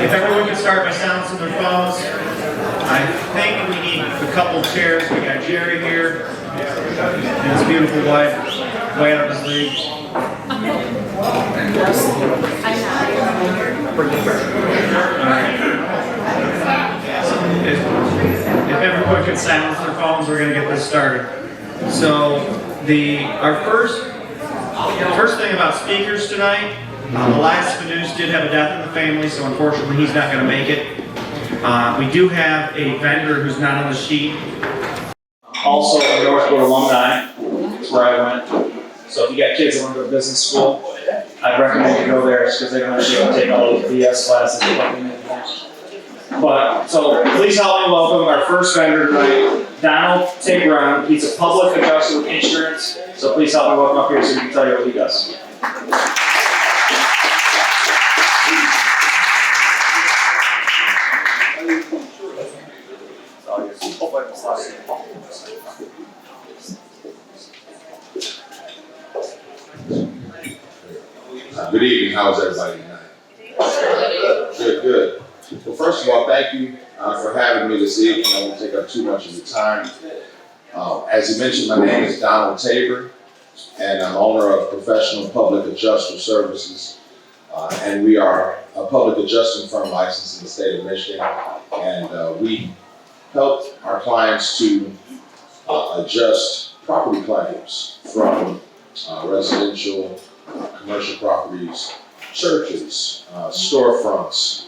If everyone can start by silencing their phones. I think we need a couple chairs. We got Jerry here and his beautiful wife, way out of his league. If everyone could silence their phones, we're going to get this started. So our first thing about speakers tonight, Elias Spinoose did have a death in the family, so unfortunately he's not going to make it. We do have a vendor who's not on the sheet. Also a Northwood alumni, that's where I went. So if you got kids that want to go to business school, I'd recommend you go there because they don't have to take all those BS classes. But, so please help me welcome our first vendor tonight, Donald Tigron. He's a public adjuster with insurance. So please help me welcome up here so he can tell you what he does. Good evening. How's everybody tonight? Good. Well, first of all, thank you for having me this evening. I won't take up too much of your time. As you mentioned, my name is Donald Tabor, and I'm owner of Professional Public Adjuster Services. And we are a public adjusting firm licensed in the state of Michigan. And we help our clients to adjust property claims from residential, commercial properties, churches, storefronts,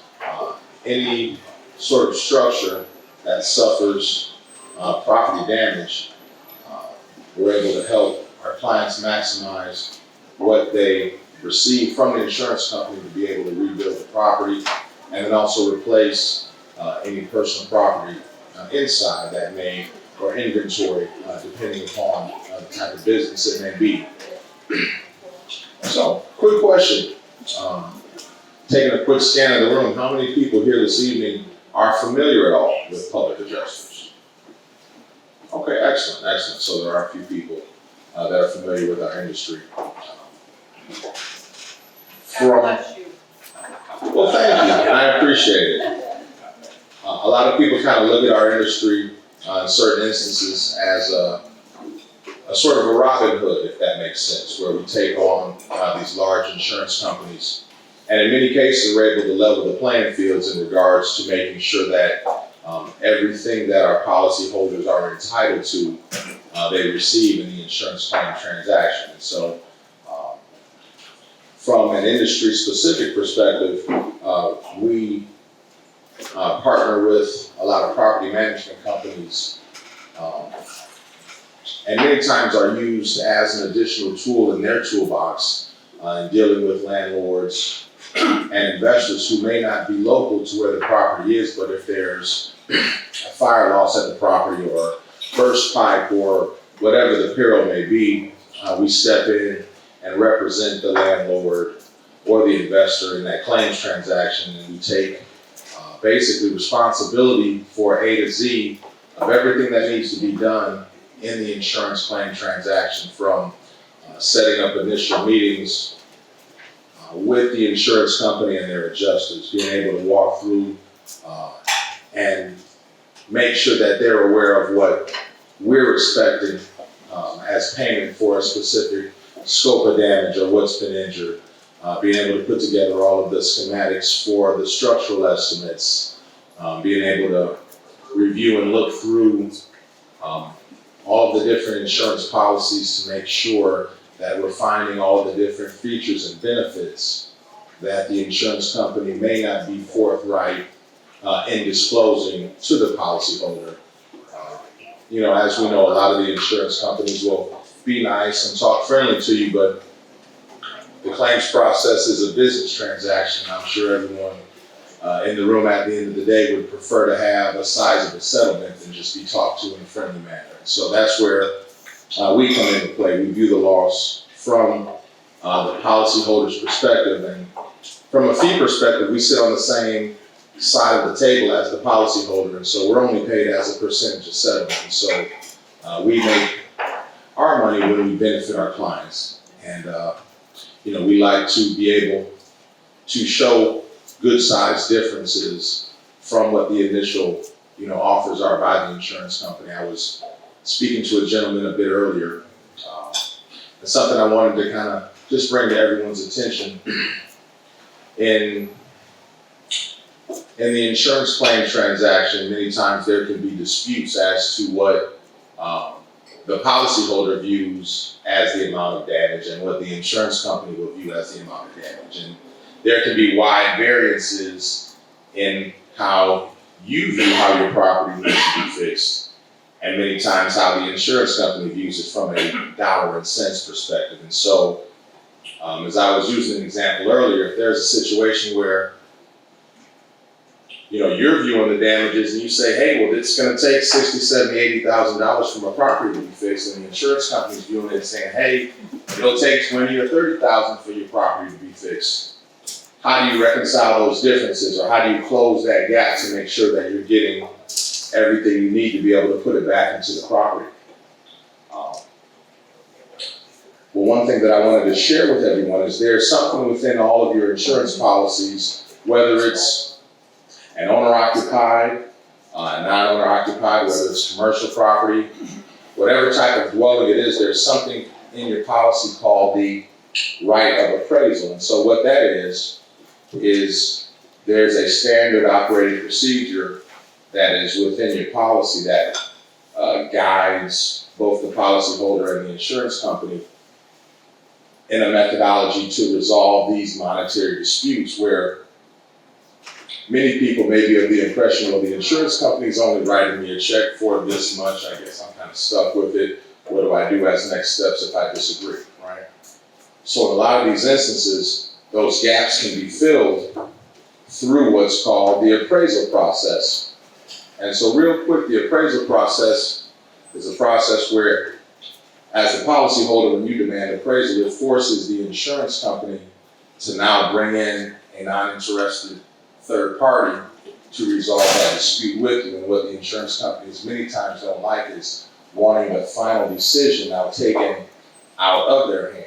any sort of structure that suffers property damage. We're able to help our clients maximize what they receive from the insurance company to be able to rebuild the property, and then also replace any personal property inside that may, or inventory, depending upon the type of business it may be. So, quick question. Taking a quick scan of the room, how many people here this evening are familiar at all with public adjusters? Okay, excellent. So there are a few people that are familiar with our industry. Well, thank you. I appreciate it. A lot of people kind of look at our industry in certain instances as a sort of a Robin Hood, if that makes sense, where we take on these large insurance companies, and in many cases we're able to level the playing fields in regards to making sure that everything that our policyholders are entitled to, they receive in the insurance claim transaction. And so, from an industry-specific perspective, we partner with a lot of property management companies, and many times are used as an additional tool in their toolbox in dealing with landlords and investors who may not be local to where the property is, but if there's a fire loss at the property or burst pipe or whatever the peril may be, we step in and represent the landlord or the investor in that claims transaction, and we take basically responsibility for A to Z of everything that needs to be done in the insurance claim transaction, from setting up initial meetings with the insurance company and their adjusters, being able to walk through and make sure that they're aware of what we're expecting as payment for a specific scope of damage or what's been injured, being able to put together all of the schematics for the structural estimates, being able to review and look through all of the different insurance policies to make sure that we're finding all the different features and benefits that the insurance company may not be forthright in disclosing to the policyholder. As we know, a lot of the insurance companies will be nice and talk friendly to you, but the claims process is a business transaction. I'm sure everyone in the room at the end of the day would prefer to have a sizable settlement than just be talked to in a friendly manner. So that's where we come into play. We view the loss from the policyholder's perspective, and from a fee perspective, we sit on the same side of the table as the policyholder, and so we're only paid as a percentage of settlement. And so we make our money when we benefit our clients, and we like to be able to show good sized differences from what the initial, offers are by the insurance company. I was speaking to a gentleman a bit earlier. It's something I wanted to kind of just bring to everyone's attention. In the insurance claim transaction, many times there can be disputes as to what the policyholder views as the amount of damage and what the insurance company will view as the amount of damage. And there can be wide variances in how you view how your property needs to be fixed, and many times how the insurance company views it from a dollar and cents perspective. And so, as I was using an example earlier, if there's a situation where you're viewing the damages and you say, hey, well, it's going to take $60,000, $70,000, $80,000 from a property to be fixed, and the insurance company's viewing it and saying, hey, it'll take $20,000 or $30,000 for your property to be fixed. How do you reconcile those differences, or how do you close that gap to make sure that you're getting everything you need to be able to put it back into the property? Well, one thing that I wanted to share with everyone is there's something within all of your insurance policies, whether it's an owner-occupied, non-owner-occupied, whether it's commercial property, whatever type of dwelling it is, there's something in your policy called the right of appraisal. And so what that is there's a standard operating procedure that is within your policy that guides both the policyholder and the insurance company in a methodology to resolve these monetary disputes, where many people may be of the impression, well, the insurance company's only writing me a check for this much, I guess I'm kind of stuck with it. What do I do as next steps if I disagree, right? So in a lot of these instances, those gaps can be filled through what's called the appraisal process. And so real quick, the appraisal process is a process where, as the policyholder, when you demand appraisal, it forces the insurance company to now bring in a non-interested third party to resolve that dispute with you. And what the insurance companies many times don't like is wanting the final decision now taken out of their hands.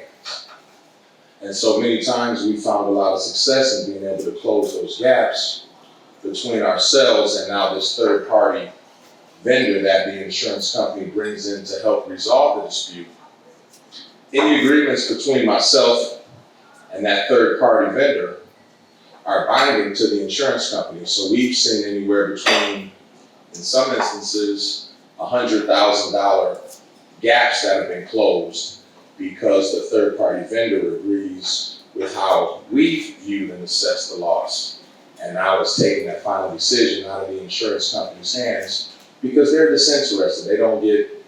And so many times we found a lot of success in being able to close those gaps between ourselves and now this third party vendor that the insurance company brings in to help resolve the dispute. Any agreements between myself and that third party vendor are binding to the insurance company. So we've seen anywhere between, in some instances, $100,000 gaps that have been closed because the third party vendor agrees with how we viewed and assessed the loss. And now it's taking that final decision out of the insurance company's hands because they're disinterested. They don't get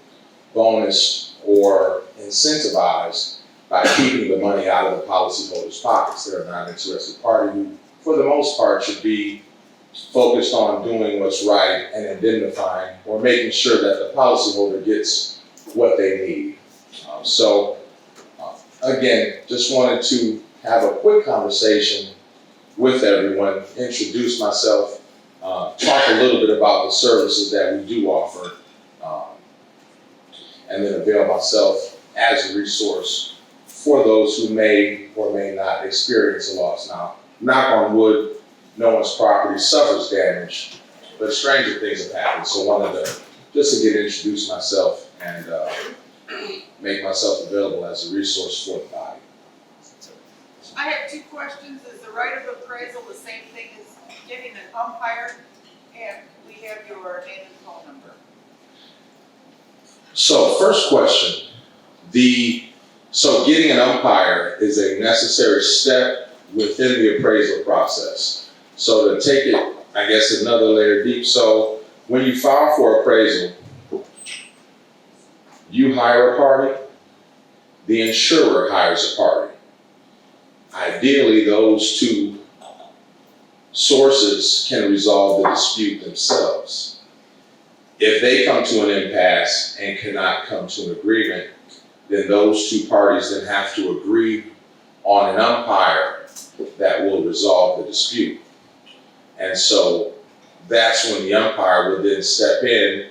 bonused or incentivized by keeping the money out of the policyholder's pockets. They're a non-interested party who, for the most part, should be focused on doing what's right and indemnifying or making sure that the policyholder gets what they need. Again, just wanted to have a quick conversation with everyone, introduce myself, talk a little bit about the services that we do offer, and then avail myself as a resource for those who may or may not experience a loss. Now, knock on wood, no one's property suffers damage, but stranger things have happened. So wanted to just to get introduced myself and make myself available as a resource for the body. I have two questions. Is the right of appraisal the same thing as getting an umpire? And we have your name and phone number. So first question, so getting an umpire is a necessary step within the appraisal process. So to take it, I guess, another layer deep. So when you file for appraisal, you hire a party, the insurer hires a party. Ideally, those two sources can resolve the dispute themselves. If they come to an impasse and cannot come to an agreement, then those two parties then have to agree on an umpire that will resolve the dispute. And so that's when the umpire will then step in,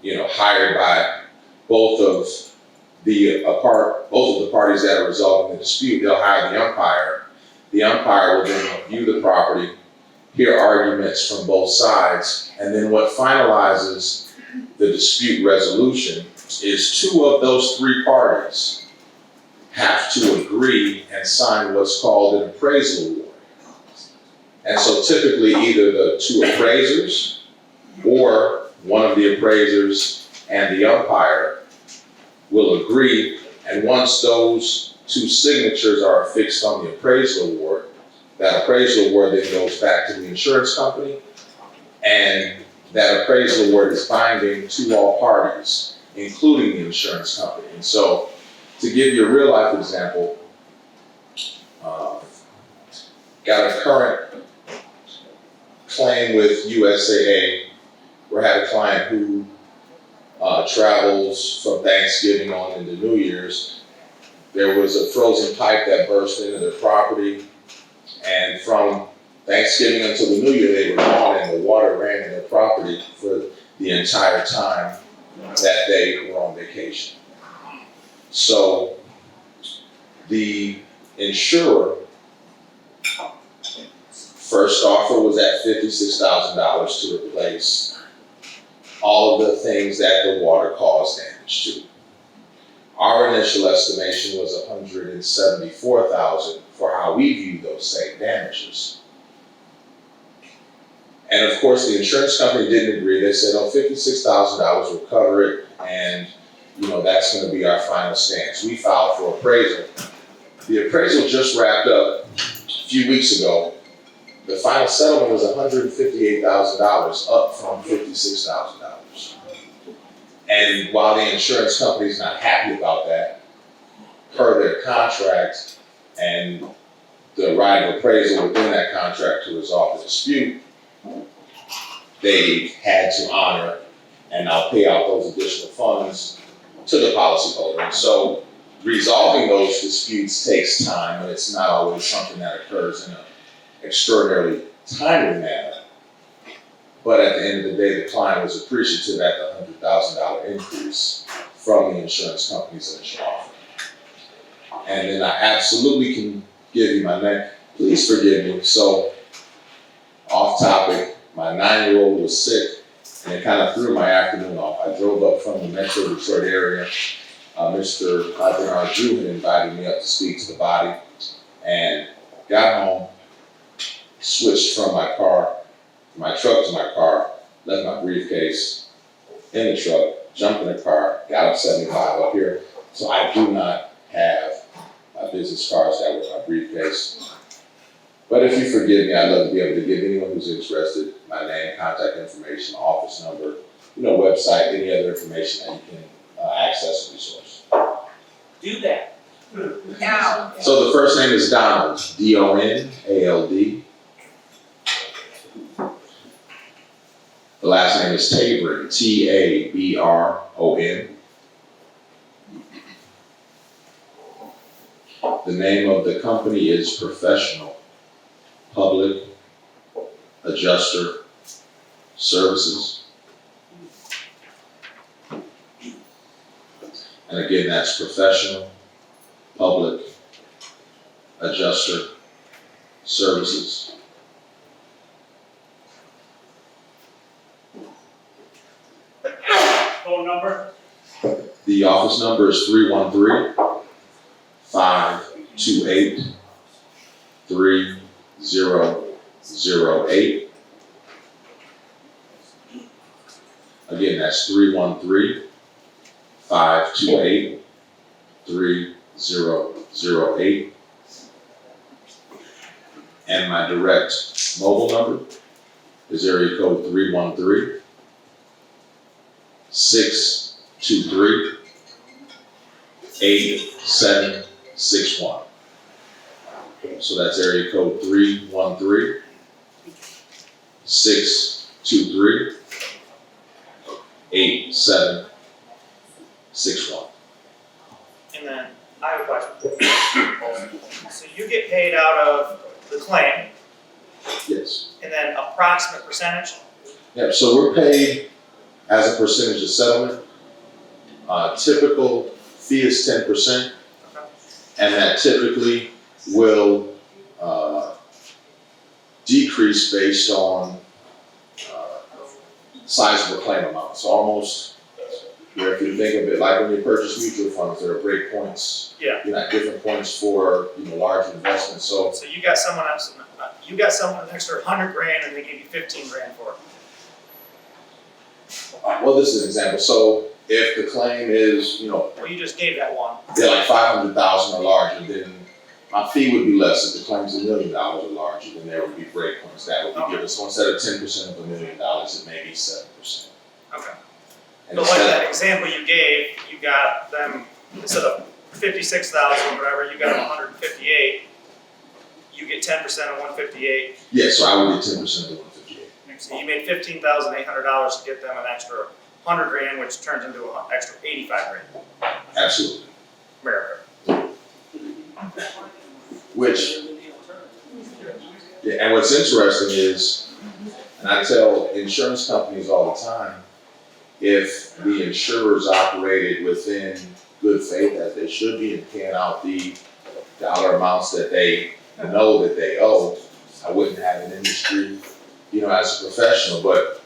hired by both of the parties that are resolving the dispute. They'll hire the umpire. The umpire will then view the property, hear arguments from both sides, and then what finalizes the dispute resolution is two of those three parties have to agree and sign what's called an appraisal award. And so typically either the two appraisers or one of the appraisers and the umpire will agree, and once those two signatures are affixed on the appraisal award, that appraisal award then goes back to the insurance company, and that appraisal award is binding to all parties, including the insurance company. And so, to give you a real life example, got a current claim with USAA. We had a client who travels from Thanksgiving on into New Year's. There was a frozen pipe that burst into their property, and from Thanksgiving until the New Year, they were gone, and the water ran in their property for the entire time that they were on vacation. So the insurer first offer was at $56,000 to replace all of the things that the water caused damage to. Our initial estimation was $174,000 for how we view those same damages. And of course, the insurance company didn't agree. They said, oh, $56,000 will cover it, and that's going to be our final stance. We filed for appraisal. The appraisal just wrapped up a few weeks ago. The final settlement was $158,000, up from $56,000. And while the insurance company is not happy about that, per their contract and the right of appraisal within that contract to resolve the dispute, they had to honor and now pay out those additional funds to the policyholder. And so resolving those disputes takes time, and it's not always something that occurs in an extraordinarily timely manner. But at the end of the day, the client was appreciative at the $100,000 increase from the insurance company's initial offer. And then I absolutely can give you my name. Please forgive me. So, off topic, my 9-year-old was sick, and it kind of threw my afternoon off. I drove up from the Metro Detroit area. Mr. Bernard Drew had invited me up to speak to the body, and got home, switched from my truck to my car, left my briefcase in the truck, jumped in the car, got up 75 up here. So I do not have my business cards that were my briefcase. But if you forgive me, I'd love to be able to give anyone who's interested my name, contact information, office number, website, any other information that you can access the resource. Do that. Now, So the first name is Donald, D-O-N-A-L-D. The last name is Tabron, T-A-B-R-O-N. The name of the company is Professional Public Adjuster Services. And again, that's Professional Public Adjuster Services. Phone number? The office number is 313-528-3008. Again, that's 313-528-3008. And my direct mobile number is area code 313-623-8761. So that's area code 313-623-8761. And then I have a question. So you get paid out of the claim, Yes. and then approximate percentage? Yeah, so we're paid as a percentage of settlement. Typical fee is 10%, and that typically will decrease based on size of the claim amount. It's almost, if you think of it like when you purchase mutual funds, there are break points. Yeah. At different points for, large investments. So So you got someone else, you got someone an extra $100,000 and they give you $15,000 for it. well, this is an example. So if the claim is, Well, you just gave that one. they're like 500,000 or larger, then my fee would be less. If the claim's $1 million or larger, then there would be break points that would be given. So instead of 10% of $1 million, it may be 7%. Okay. And But like instead- that example you gave, you got them, instead of 56,000 or whatever, you got them 158. You get 10% of 158. Yeah, so I would get 10% of the 158. So you made $15,800 to get them an extra $100,000, which turns into an extra $85,000. Absolutely. America. Which, yeah, and what's interesting is, and I tell insurance companies all the time, if the insurers operated within good faith as they should be and paying out the dollar amounts that they know that they owe, I wouldn't have an industry, as a professional. But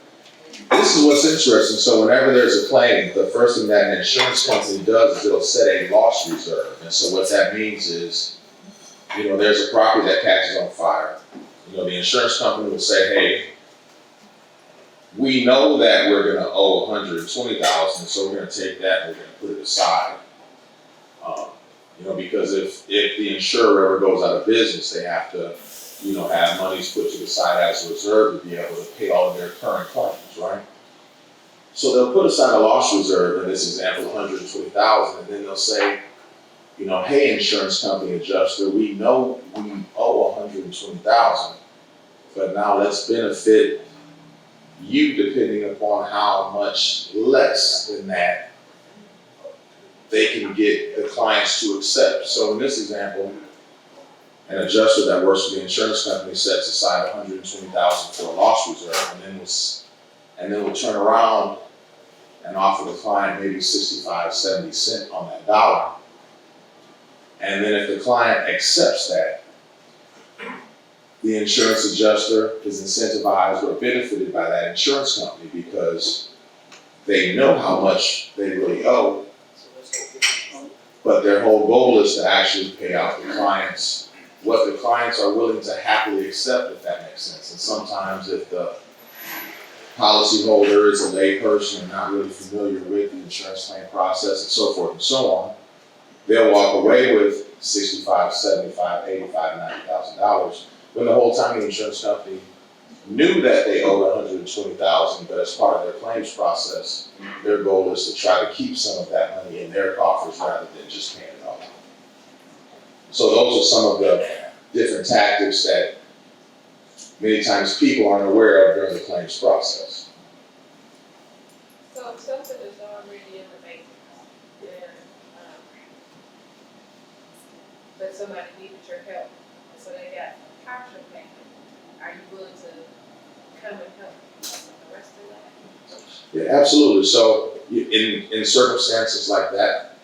this is what's interesting. So whenever there's a claim, the first thing that an insurance company does is it'll set a loss reserve. And so what that means is, there's a property that catches on fire. The insurance company will say, hey, we know that we're gonna owe $120,000, so we're gonna take that and we're gonna put it aside. Because if the insurer ever goes out of business, they have to, have monies put to the side as a reserve to be able to pay all of their current claims, right? So they'll put aside a loss reserve, in this example, $120,000, and then they'll say, hey, insurance company adjuster, we know we owe $120,000, but now let's benefit you depending upon how much less than that they can get the clients to accept. So in this example, an adjuster that works for the insurance company sets aside $120,000 for a loss reserve, and then will turn around and offer the client maybe 65, 70 cents on that dollar. And then if the client accepts that, the insurance adjuster is incentivized or benefited by that insurance company because they know how much they really owe, but their whole goal is to actually pay out the clients what the clients are willing to happily accept, if that makes sense. And sometimes if the policyholder is a lay person and not really familiar with the insurance claim process and so forth and so on, they'll walk away with $65,000, $75,000, $85,000, $90,000, when the whole time the insurance company knew that they owed $120,000, but as part of their claims process, their goal is to try to keep some of that money in their coffers rather than just paying it off. So those are some of the different tactics that many times people aren't aware of during the claims process. So if something is already in the making, and, but somebody needed your help, and so they got partial payment, are you willing to come and help with the rest of that? Yeah, absolutely. So in circumstances like that,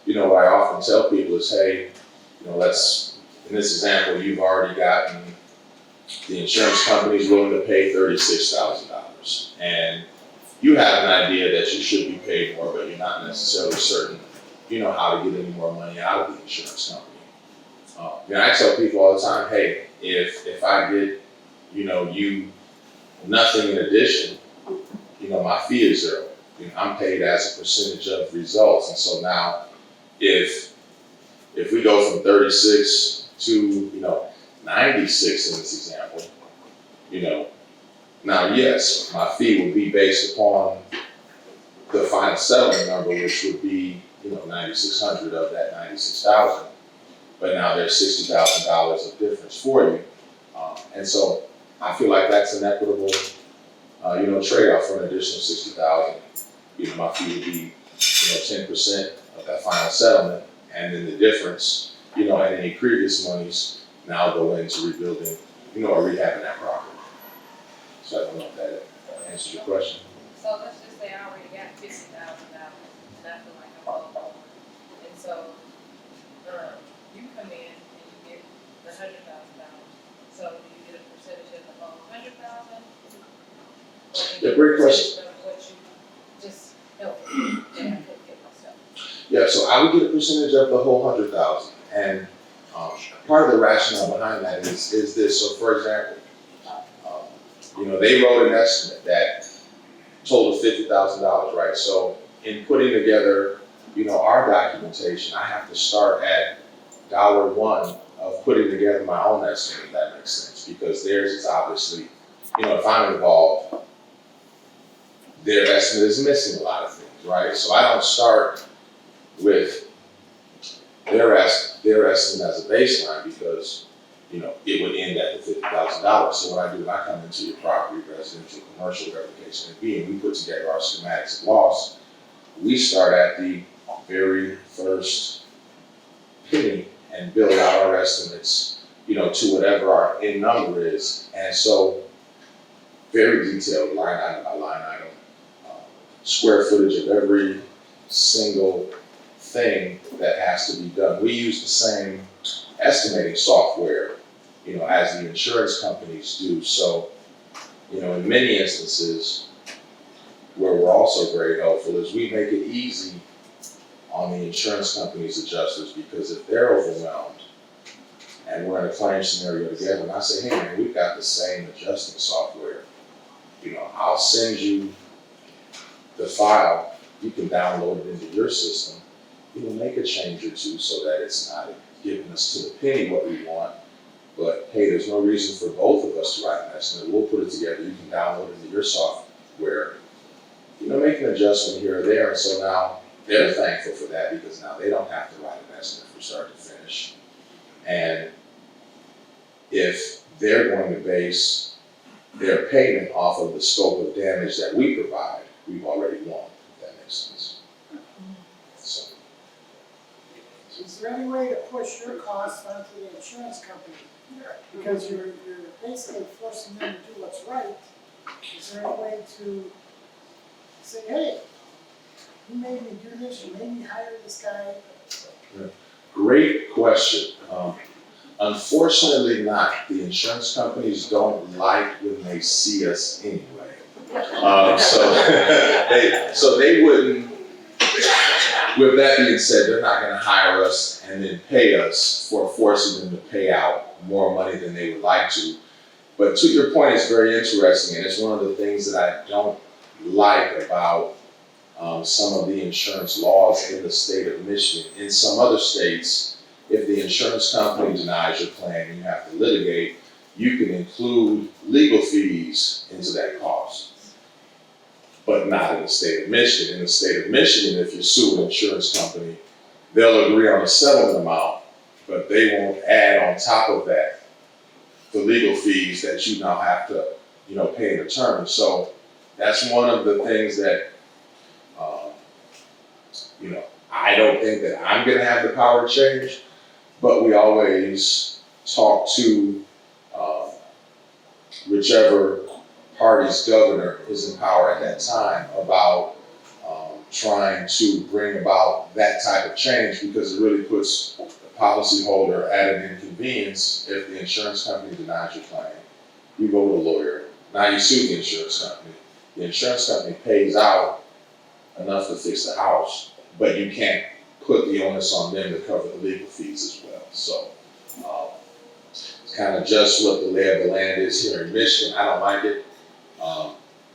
what I often tell people is, hey, let's, in this example, you've already gotten the insurance company's willing to pay $36,000, and you have an idea that you should be paid more, but you're not necessarily certain, how to get any more money out of the insurance company. I tell people all the time, hey, if I get, you nothing in addition, my fee is zero. I'm paid as a percentage of results, and so now, if we go from 36 to 96 in this example, now yes, my fee would be based upon the final settlement number, which would be 9,600 of that 96,000. But now there's $60,000 of difference for you, and so I feel like that's an equitable, trade-off for an additional $60,000. My fee would be 10% of that final settlement, and then the difference, and any previous monies now go into rebuilding, or rehabbing that property. So I don't know if that answers your question. So let's just say I already got $50,000, and I feel like I'm over, and so, you come in and you get the $100,000, so do you get a percentage of the whole Yeah, great question. Of what you just helped me, and I couldn't get myself. Yeah, so I would get a percentage of the whole 100,000, and part of the rationale behind that is this. So, for example, they wrote an estimate that totaled $50,000, right? So, in putting together, our documentation, I have to start at $1 of putting together my own estimate. If that makes sense, because theirs is obviously, if I'm involved, their estimate is missing a lot of things, right? So I don't start with their estimate as a baseline because, it would end at the $50,000. So what I do, I come into your property, residential, commercial, whatever the case may be, and we put together our schematics of loss. We start at the very first penny and build out our estimates, to whatever our end number is. And so very detailed line item by line item, square footage of every single thing that has to be done. We use the same estimating software, as the insurance companies do. So, in many instances, where we're also very helpful is we make it easy on the insurance company's adjusters, because if they're overwhelmed and we're in a claim scenario together, and I say, hey man, we've got the same adjusting software, I'll send you the file, you can download it into your system, make a change or two so that it's not giving us to the penny what we want, but hey, there's no reason for both of us to write an estimate. We'll put it together, you can download it into your software, make an adjustment here or there. And so now they're thankful for that, because now they don't have to write an estimate from start to finish. And if they're going to base their payment off of the scope of damage that we provide, we've already won, if that makes sense. So, Is there any way to push your costs onto the insurance company? Because you're basically forcing them to do what's right. Is there any way to say, hey, you made me do this, you made me hire this guy? great question. Unfortunately not. The insurance companies don't like when they see us anyway. So they wouldn't, with that being said, they're not gonna hire us and then pay us for forcing them to pay out more money than they would like to. But to your point, it's very interesting, and it's one of the things that I don't like about some of the insurance laws in the state of Michigan. In some other states, if the insurance company denies your claim and you have to litigate, you can include legal fees into that cost. But not in the state of Michigan. In the state of Michigan, if you sue an insurance company, they'll agree on a settlement amount, but they won't add on top of that the legal fees that you now have to, pay in attorney. So that's one of the things that, I don't think that I'm gonna have the power to change, but we always talk to whichever party's governor is in power at that time about trying to bring about that type of change, because it really puts the policyholder at an inconvenience. If the insurance company denies your claim, you go to a lawyer, now you sue the insurance company. The insurance company pays out enough to fix the house, but you can't put the onus on them to cover the legal fees as well. So it's kind of just what the lay of the land is here in Michigan. I don't like it,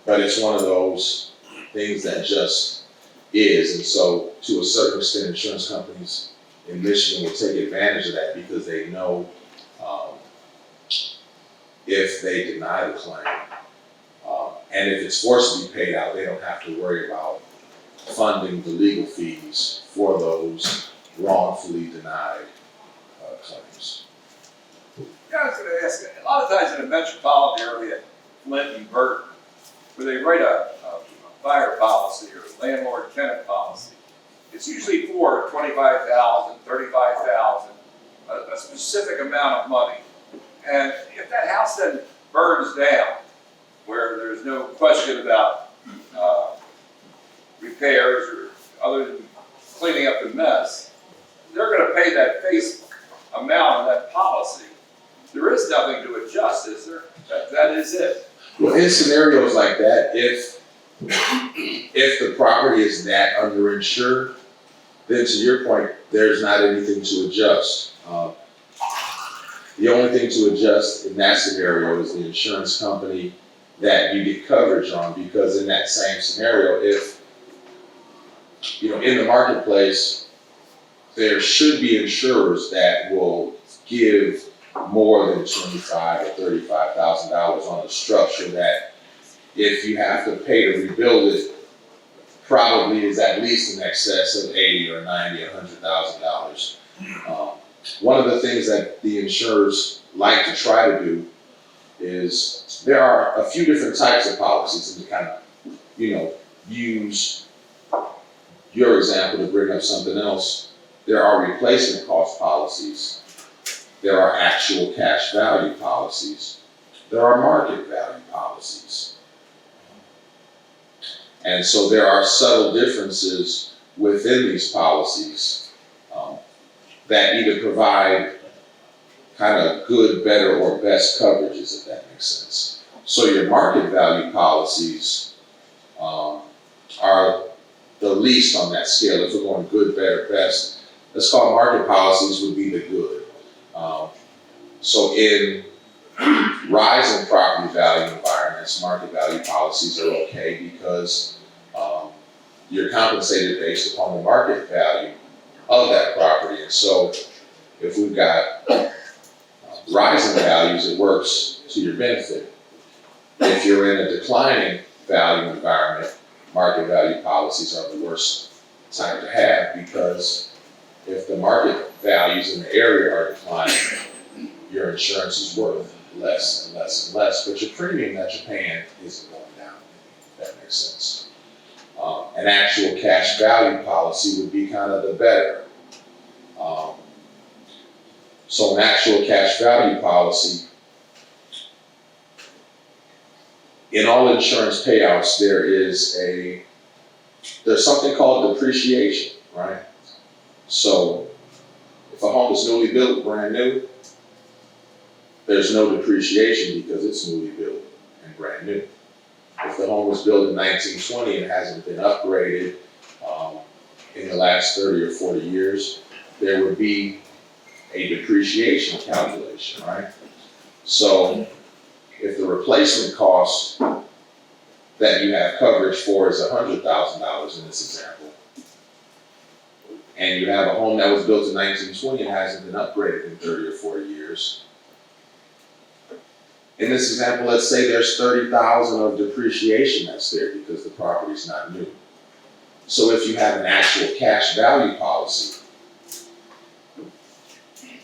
but it's one of those things that just is. And so to a certain extent, insurance companies in Michigan will take advantage of that, because they know if they deny the claim, and if it's forced to be paid out, they don't have to worry about funding the legal fees for those wrongfully denied claims. Yeah, I was going to ask, a lot of times in a metropolitan area, Flint and Burton, where they write a fire policy or a landlord-tenant policy, it's usually for $25,000, $35,000, a specific amount of money. And if that house then burns down, where there's no question about repairs or other than cleaning up the mess, they're going to pay that face amount of that policy. There is nothing to adjust, is there? That is it. Well, in scenarios like that, if the property is that underinsured, then to your point, there's not anything to adjust. The only thing to adjust in that scenario is the insurance company that you get coverage on, because in that same scenario, if, in the marketplace, there should be insurers that will give more than $25,000 or $35,000 on the structure that if you have to pay to rebuild it, probably is at least in excess of $80,000 or $90,000 or $100,000. One of the things that the insurers like to try to do is there are a few different types of policies, and to kind of, use your example to bring up something else. There are replacement cost policies. There are actual cash value policies. There are market value policies. And so there are subtle differences within these policies that either provide kind of good, better, or best coverages, if that makes sense. So your market value policies are the least on that scale. If we're going good, better, best, let's call market policies would be the good. So in rising property value environments, market value policies are okay because you're compensated based upon the market value of that property. And so if we've got rising values, it works to your benefit. If you're in a declining value environment, market value policies are the worst time to have, because if the market values in the area are declining, your insurance is worth less and less and less, but your premium that you're paying isn't going down, if that makes sense. An actual cash value policy would be kind of the better. So an actual cash value policy, in all insurance payouts, there's something called depreciation, right? So if a home is newly built, brand new, there's no depreciation because it's newly built and brand new. If the home was built in 1920 and hasn't been upgraded in the last 30 or 40 years, there would be a depreciation calculation, right? So if the replacement cost that you have coverage for is $100,000 in this example, and you have a home that was built in 1920 and hasn't been upgraded in 30 or 40 years, in this example, let's say there's $30,000 of depreciation that's there because the property's not new. So if you have an actual cash value policy,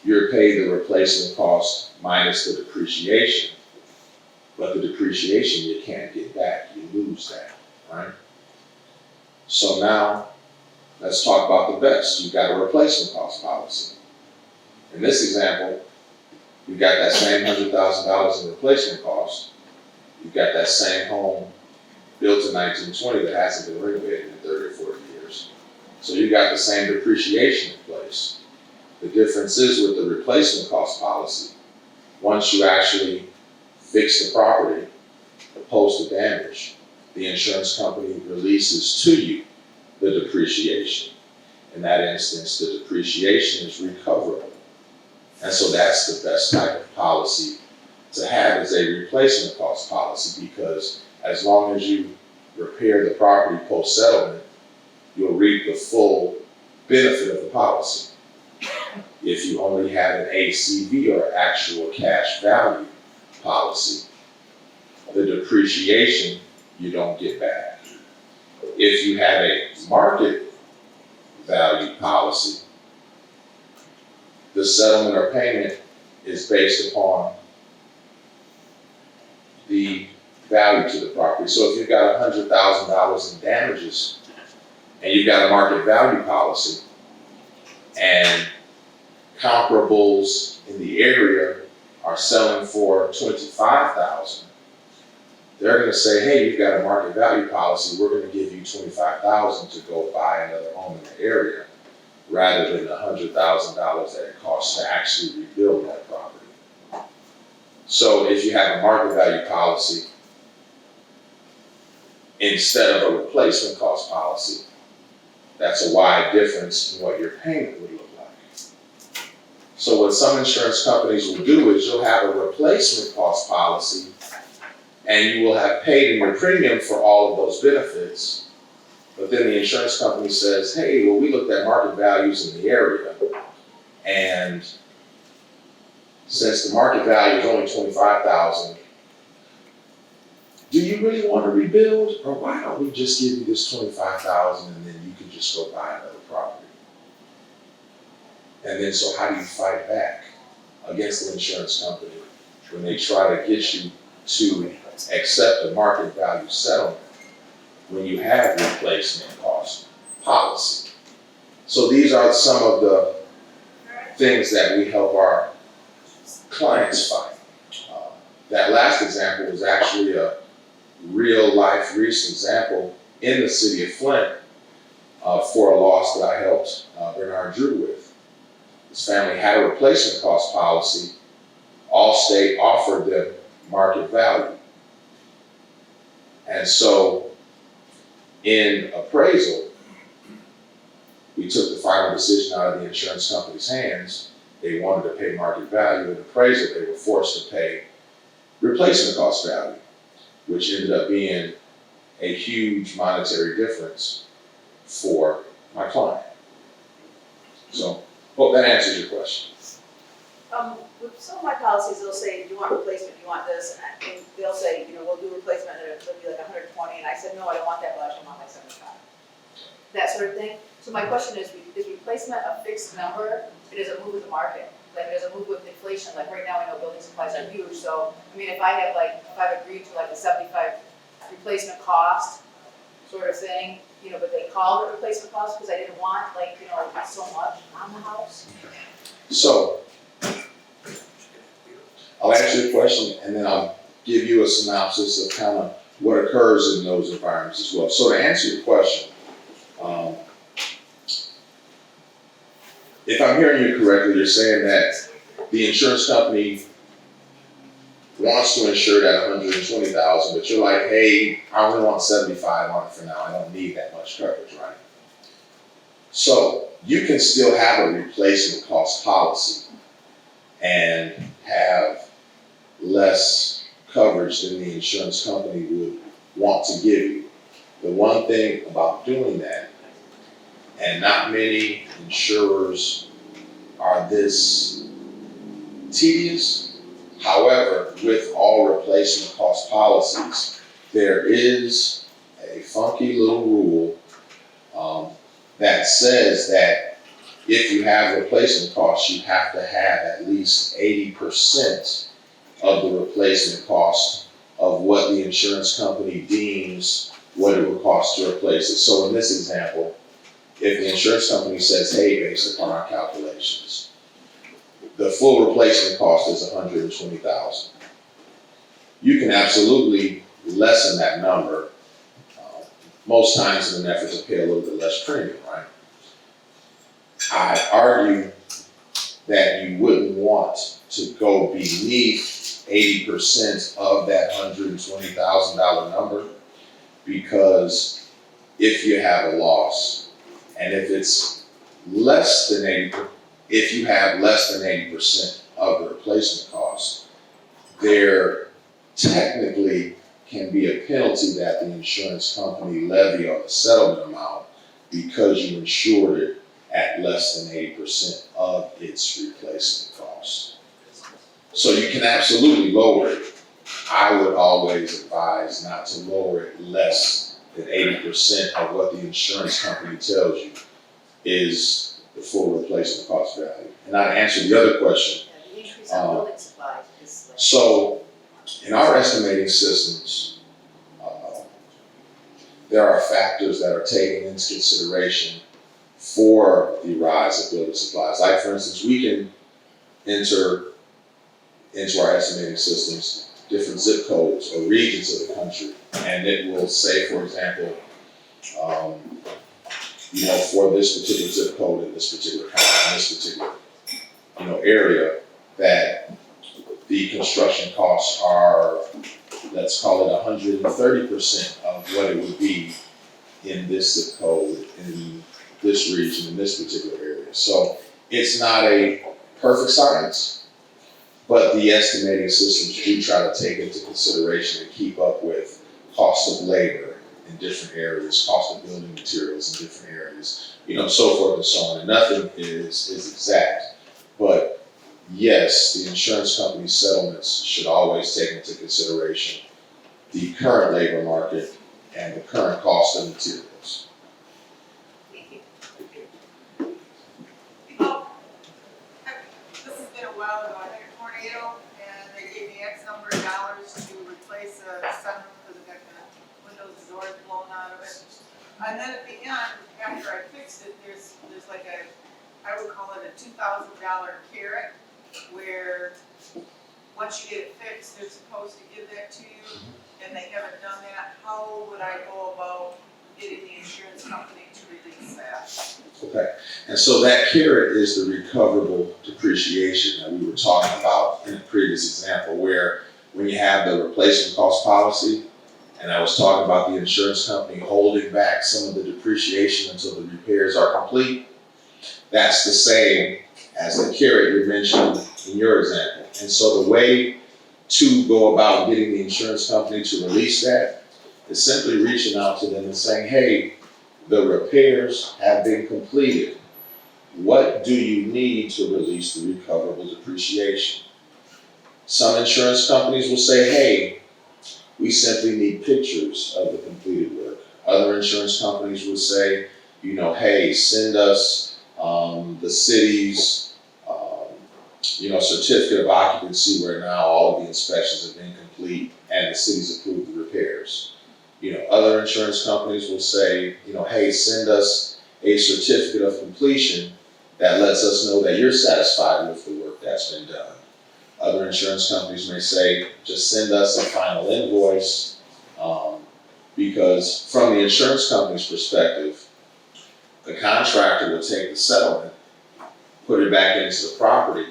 you're paid the replacement cost minus the depreciation, but the depreciation you can't get back, you lose that, right? So now, let's talk about the best. You've got a replacement cost policy. In this example, you've got that same $100,000 in replacement cost. You've got that same home built in 1920 that hasn't been renovated in 30 or 40 years. So you've got the same depreciation in place. The difference is with the replacement cost policy, once you actually fix the property, opposed to damage, the insurance company releases to you the depreciation. In that instance, the depreciation is recoverable. And so that's the best type of policy to have, is a replacement cost policy, because as long as you repair the property post-settlement, you'll reap the full benefit of the policy. If you only have an ACV, or actual cash value policy, the depreciation you don't get back. If you have a market value policy, the settlement or payment is based upon the value to the property. So if you've got $100,000 in damages and you've got a market value policy, and comparables in the area are selling for $25,000, they're going to say, hey, you've got a market value policy, we're going to give you $25,000 to go buy another home in the area, rather than the $100,000 that it costs to actually rebuild that property. So if you have a market value policy, instead of a replacement cost policy, that's a wide difference in what your payment would look like. So what some insurance companies will do is you'll have a replacement cost policy and you will have paid in your premium for all of those benefits. But then the insurance company says, hey, well, we looked at market values in the area, and since the market value is only $25,000, do you really want to rebuild? Or why don't we just give you this $25,000 and then you can just go buy another property? And then so how do you fight back against the insurance company when they try to get you to accept a market value settlement when you have replacement cost policy? So these are some of the things that we help our clients fight. That last example was actually a real life recent example in the city of Flint for a loss that I helped Bernard Drew with. His family had a replacement cost policy. Allstate offered them market value. And so in appraisal, we took the final decision out of the insurance company's hands. They wanted to pay market value. In appraisal, they were forced to pay replacement cost value, which ended up being a huge monetary difference for my client. So, hope that answers your question. With some of my policies, they'll say, you want replacement, you want this, and they'll say, we'll do replacement, and it'll be like 120, and I said, no, I don't want that much, I want like 75. That sort of thing. So my question is replacement a fixed number? It doesn't move with the market. Like, it doesn't move with inflation. Like, right now, I know building supplies are huge, so, if I've agreed to like a 75 replacement cost sort of thing, but they called it replacement cost because I didn't want, so much on the house. So, I'll answer your question and then I'll give you a synopsis of kind of what occurs in those environments as well. So to answer your question, if I'm hearing you correctly, you're saying that the insurance company wants to insure that $120,000, but you're like, hey, I only want 75 on it for now. I don't need that much coverage, right? So you can still have a replacement cost policy and have less coverage than the insurance company would want to give you. The one thing about doing that, and not many insurers are this tedious, however, with all replacement cost policies, there is a funky little rule that says that if you have replacement costs, you have to have at least 80% of the replacement cost of what the insurance company deems what it would cost to replace it. So in this example, if the insurance company says, hey, based upon our calculations, the full replacement cost is $120,000. You can absolutely lessen that number, most times in an effort to pay a little bit less premium, right? I argue that you wouldn't want to go beneath 80% of that $120,000 number, because if you have a loss, and if it's less than 80%, if you have less than 80% of the replacement cost, there technically can be a penalty that the insurance company levy on the settlement amount because you insured it at less than 80% of its replacement cost. So you can absolutely lower it. I would always advise not to lower it less than 80% of what the insurance company tells you is the full replacement cost value. And I answer the other question. The increase on building supplies is like. So in our estimating systems, there are factors that are taken into consideration for the rise of building supplies. Like, for instance, we can enter into our estimating systems different zip codes or regions of the country, and it will say, for example, for this particular zip code in this particular county, in this particular, area, that the construction costs are, let's call it 130% of of what it would be in this zip code, in this region, in this particular area. So it's not a perfect science, but the estimating systems do try to take into consideration and keep up with cost of labor in different areas, cost of building materials in different areas, so forth and so on. And nothing is exact, but yes, the insurance company's settlements should always take into consideration the current labor market and the current cost of materials. Oh, this has been a while ago, I had a tornado, and they gave me X number of dollars to replace a sunroof because it got the windows and doors blown out of it. And then at the end, after I fixed it, there's like I would call it a $2,000 carrot, where once you get it fixed, they're supposed to give that to you, and they haven't done that. How would I go about getting the insurance company to release that? Okay, and so that carrot is the recoverable depreciation that we were talking about in the previous example, where when you have the replacement cost policy, and I was talking about the insurance company holding back some of the depreciation until the repairs are complete, that's the same as the carrot you mentioned in your example. And so the way to go about getting the insurance company to release that is simply reaching out to them and saying, hey, the repairs have been completed. What do you need to release the recoverable depreciation? Some insurance companies will say, hey, we simply need pictures of the completed work. Other insurance companies will say, hey, send us the city's certificate of occupancy where now all of the inspections have been complete and the city's approved the repairs. Other insurance companies will say, hey, send us a certificate of completion that lets us know that you're satisfied with the work that's been done. Other insurance companies may say, just send us a final invoice, because from the insurance company's perspective, the contractor will take the settlement, put it back into the property,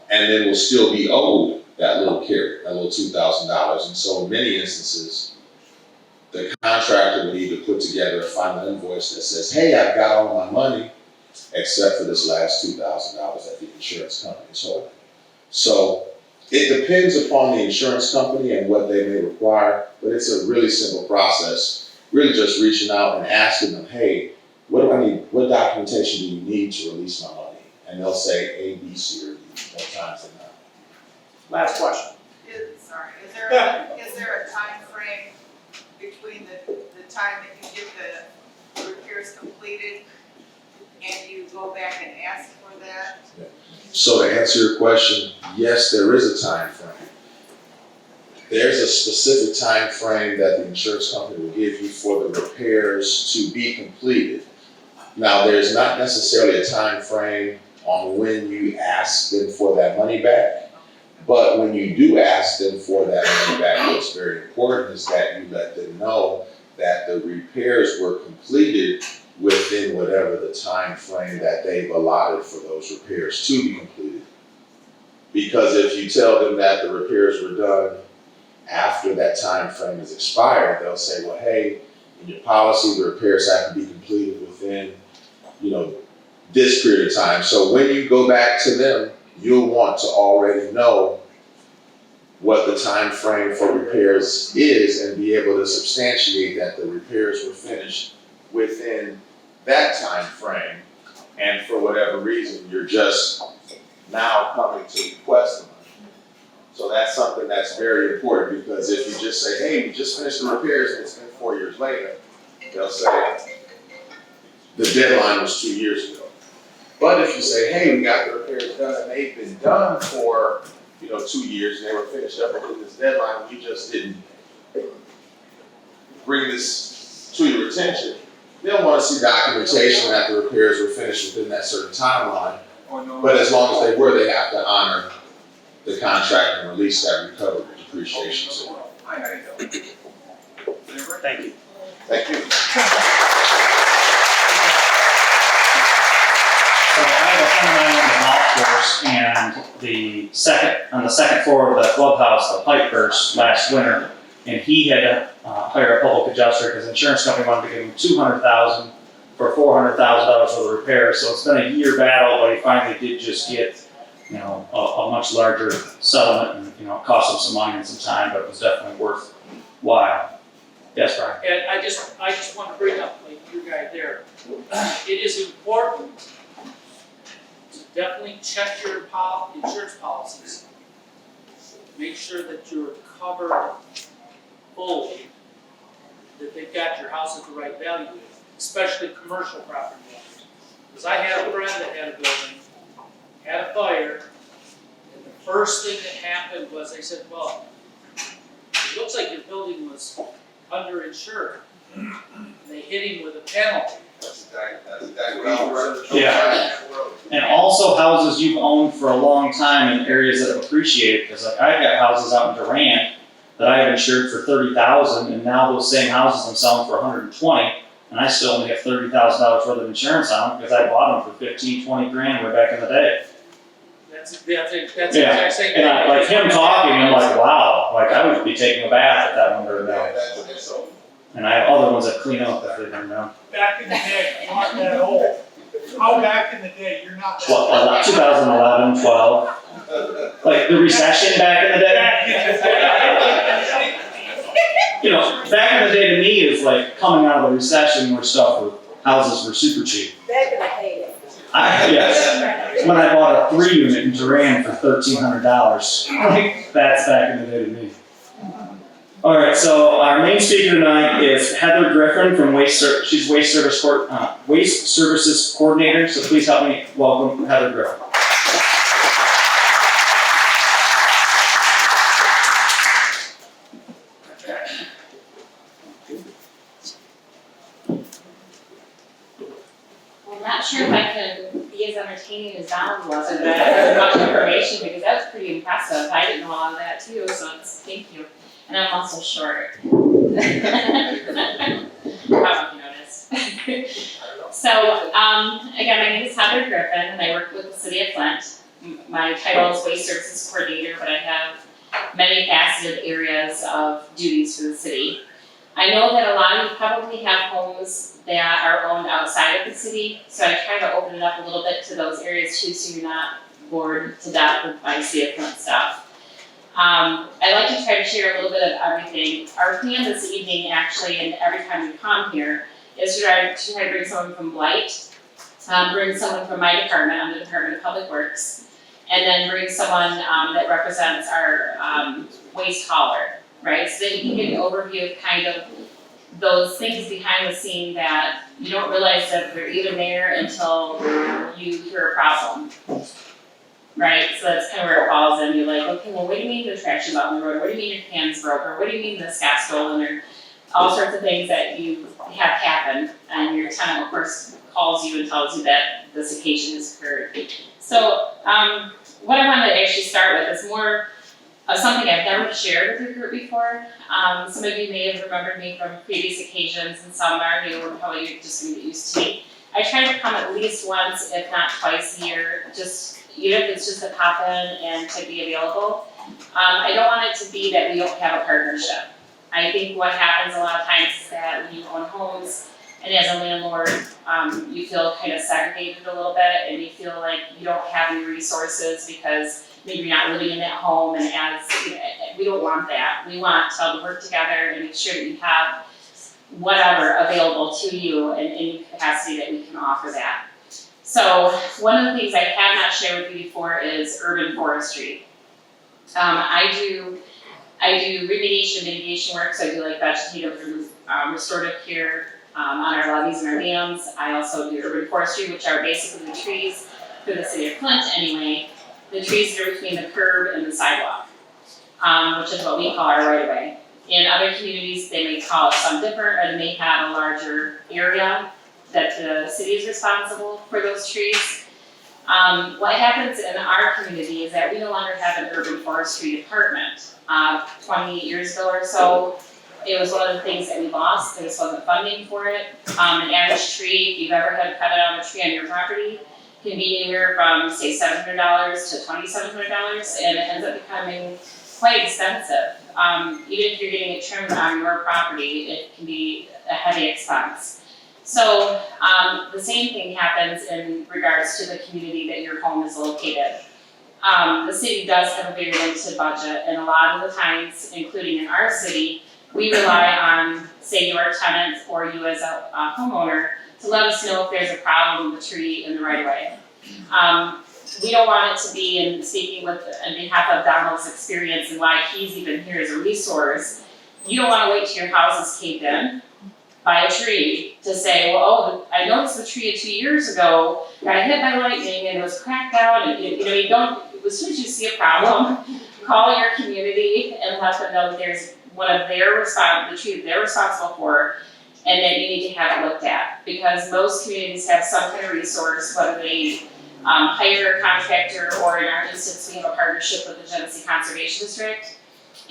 and then will still be owed that little carrot, that little $2,000. And so in many instances, the contractor would need to put together a final invoice that says, hey, I've got all my money, except for this last $2,000 that the insurance company is holding. So it depends upon the insurance company and what they may require, but it's a really simple process. Really just reaching out and asking them, hey, what do I need? What documentation do you need to release my money? And they'll say A, B, C, or D. More times than not. Last question. Is there a time frame between the time that you get the repairs completed and you go back and ask for that? So to answer your question, yes, there is a time frame. There's a specific time frame that the insurance company will give you for the repairs to be completed. Now, there's not necessarily a time frame on when you ask them for that money back, but when you do ask them for that money back, what's very important is that you let them know that the repairs were completed within whatever the time frame that they've allotted for those repairs to be completed. Because if you tell them that the repairs were done after that time frame is expired, they'll say, well, hey, in your policy, the repairs have to be completed within, this period of time. So when you go back to them, you'll want to already know what the time frame for repairs is and be able to substantiate that the repairs were finished within that time frame. And for whatever reason, you're just now coming to request the money. So that's something that's very important, because if you just say, hey, we just finished the repairs and it's been 4 years later, they'll say the deadline was 2 years ago. But if you say, hey, we got the repairs done and they've been done for 2 years and they were finished up within this deadline, we just didn't bring this to your attention, they'll want to see documentation that the repairs were finished within that certain timeline. But as long as they were, they have to honor the contract and release that recoverable depreciation. So, Thank you. thank you. So I have a friend of mine on the golf course, and on the second floor of the clubhouse, the pipe burst last winter, and he had to hire a public adjuster because the insurance company wanted to give him $200,000 for $400,000 for the repair. So it's been a year battle, but he finally did just get, a much larger settlement, and it cost him some money and some time, but it was definitely worthwhile. Yes, Brian. And I just want to bring up, like your guy there, it is important to definitely check your insurance policies. Make sure that you're covered fully, that they've got your house at the right value, especially commercial property owners. Because I had a friend that had a building, had a fire, and the first thing that happened was they said, well, it looks like your building was underinsured. And they hit him with a penalty. That's exactly what I was. Yeah. And also houses you've owned for a long time in areas that have appreciated, because like I've got houses out in Durant that I have insured for $30,000, and now those same houses I'm selling for $120,000, and I still only have $30,000 worth of insurance on them because I bought them for $15, $20,000 way back in the day. That's the exact Yeah. same thing. And I, like him talking, I'm like, wow, like I would be taking a bath if that one burned down. And I have other ones that clean up if they burn down. Back in the day, you aren't that old. How back in the day, you're not that old. What, 2011, 12? Like the recession back in the day? Back in the day. Back in the day to me is like coming out of the recession where houses were super cheap. Back in the heyday. Yes, when I bought a 3-unit in Durant for $1,300. That's back in the day to me. All right, so our main speaker tonight is Heather Griffin from she's Waste Services Coordinator. So please help me welcome Heather Griffin. I'm not sure if I can be as entertaining as Donald was, and that was much information, because that was pretty impressive. I didn't know all of that too, so thank you. And I'm also short. I don't know if you noticed. So, again, my name is Heather Griffin, and I work with the City of Flint. My title is Waste Services Coordinator, but I have many faceted areas of duties for the city. I know that a lot of you probably have homes that are owned outside of the city, so I try to open it up a little bit to those areas too, so you're not bored to death with my City of Flint stuff. I like to try to share a little bit of everything. Our plan this evening, actually, and every time we come here, is to try to bring someone from Blight, bring someone from my department, I'm the Department of Public Works, and then bring someone that represents our waste hauler, right? So that you can get an overview of kind of those things behind the scene that you don't realize that they're even there until you hear a problem. Right, so that's kind of where it falls in. You're like, okay, well, what do you mean the trash is out on the road? What do you mean your can's broke? Or what do you mean this got stolen? Or all sorts of things that you have happened. And your tenant, of course, calls you and tells you that this occasion has occurred. So what I want to actually start with is more of something I've never shared with your group before. Some of you may have remembered me from previous occasions, and some are new and probably just going to get used to me. I try to come at least once, if not twice a year, even if it's just to pop in and to be available. I don't want it to be that we don't have a partnership. I think what happens a lot of times is that when you own homes, and as a landlord, you feel kind of segregated a little bit, and you feel like you don't have any resources because maybe you're not living in that home, and we don't want that. We want to work together and make sure that you have whatever available to you in any capacity that we can offer that. So one of the things I have not shared with you before is urban forestry. I do remediation mitigation work, so I do like vegetative restorative care on our levees and our dams. I also do urban forestry, which are basically the trees for the city of Flint anyway, the trees that are between the curb and the sidewalk, which is what we call our right of way. In other communities, they may call it something different, or they may have a larger area that the city is responsible for those trees. What happens in our community is that we no longer have an urban forestry department. 28 years ago or so, it was one of the things that we lost. There just wasn't funding for it. An average tree, if you've ever had cut down a tree on your property, can be anywhere from say $700 to $2,700, and it ends up becoming quite expensive. even if you're getting it trimmed on your property, it can be a heavy expense. So, the same thing happens in regards to the community that your home is located. The city does have a very limited budget, and a lot of the times, including in our city, we rely on, say, your tenants or you as a homeowner to let us know if there's a problem with the tree in the right of way. We don't want it to be, in speaking with, on behalf of Donald's experience and why he's even here as a resource, you don't wanna wait till your house is caved in by a tree to say, well, oh, I noticed the tree 2 years ago got hit by lightning and it was cracked out, and you don't, as soon as you see a problem, call your community and let them know that there's one of their the tree that they're responsible for, and that you need to have it looked at. Because most communities have some kind of resource, whether they hire a contractor, or in our instance, we have a partnership with the Genesee Conservation District.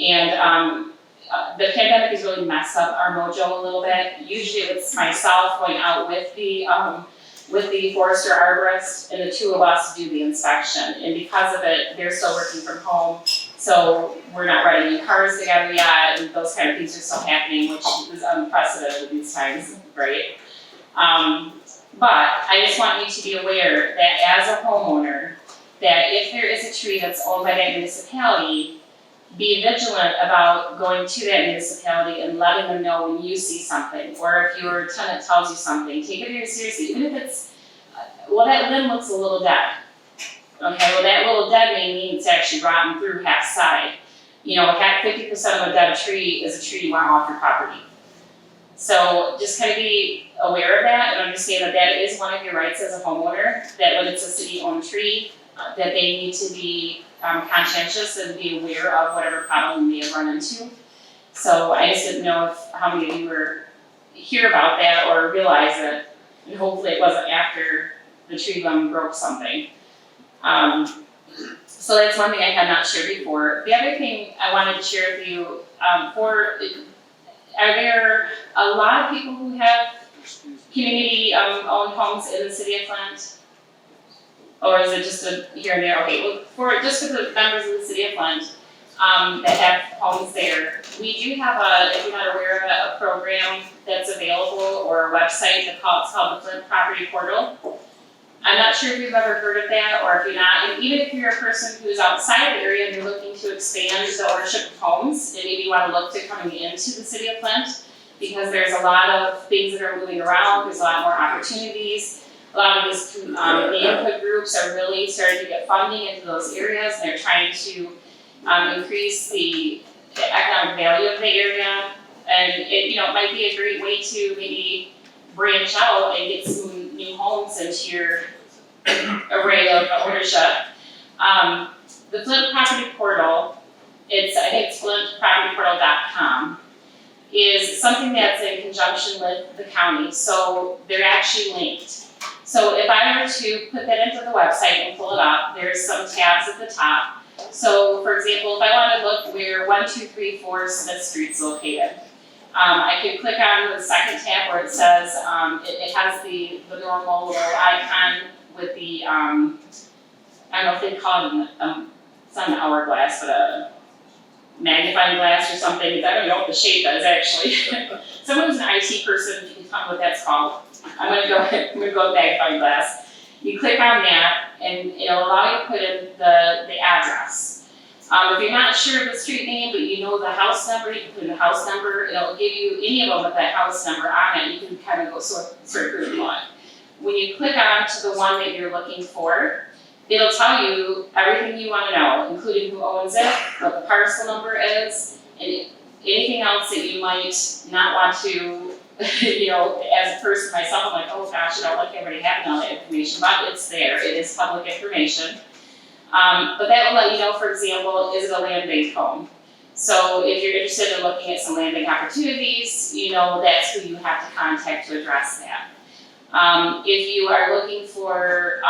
And the pandemic has really messed up our mojo a little bit. Usually it's myself going out with the forester arborist, and the two of us do the inspection. And because of it, they're still working from home, so we're not riding in cars together yet, and those kind of things are still happening, which is unprecedented at these times, right? But I just want you to be aware that as a homeowner, that if there is a tree that's owned by that municipality, be vigilant about going to that municipality and letting them know when you see something, or if your tenant tells you something, take it very seriously, even if it's, well, that limb looks a little dead. Okay, well, that little dead may mean it's actually rotten through half side. 50% of a dead tree is a tree you want off your property. So just kind of be aware of that and understand that that is one of your rights as a homeowner, that when it's a city-owned tree, that they need to be conscientious and be aware of whatever problem you may have run into. So I just didn't know how many of you hear about that or realize it, and hopefully it wasn't after the tree limb broke something. So that's one thing I had not shared before. The other thing I wanted to share with you, are there a lot of people who have community-owned homes in the city of Flint? Or is it just here and there? Okay, well, for the members of the city of Flint that have homes there, we do have if you're not aware of it, a program that's available, or a website it's called the Flint Property Portal. I'm not sure if you've ever heard of that, or if you're not, and even if you're a person who's outside the area and you're looking to expand the ownership of homes, and maybe you want to look to coming into the city of Flint, because there's a lot of things that are moving around, there's a lot more opportunities. A lot of these the input groups are really starting to get funding into those areas, and they're trying to increase the economic value of the area. And it might be a great way to maybe branch out and get some new homes into your array of ownership. The Flint Property Portal, I think it's flintpropertyportal.com, is something that's in conjunction with the county, so they're actually linked. So if I were to put that into the website and pull it up, there's some tabs at the top. So for example, if I wanted to look where 1234 Smith Street's located, I could click on the second tab where it says, it has the normal little icon with the, I don't know if they call it, it's not an hourglass, but a magnifying glass or something. I don't know what the shape is actually. Someone who's an IT person, if you can tell me what that's called. I'm gonna go with magnifying glass. You click on that, and it'll allow you to put in the address. If you're not sure of the street name, but you know the house number, you can put in the house number. It'll give you any of them with that house number on it. You can kind of go sort through one. When you click on to the one that you're looking for, it'll tell you everything you want to know, including who owns it, what the parcel number is, and anything else that you might not want to. As a person myself, I'm like, oh gosh, I don't like everybody having all that information, but it's there. It is public information. But that will let you know, for example, is it a land bank home? So if you're interested in looking at some land bank opportunities, that's who you have to contact to address that. If you are looking for,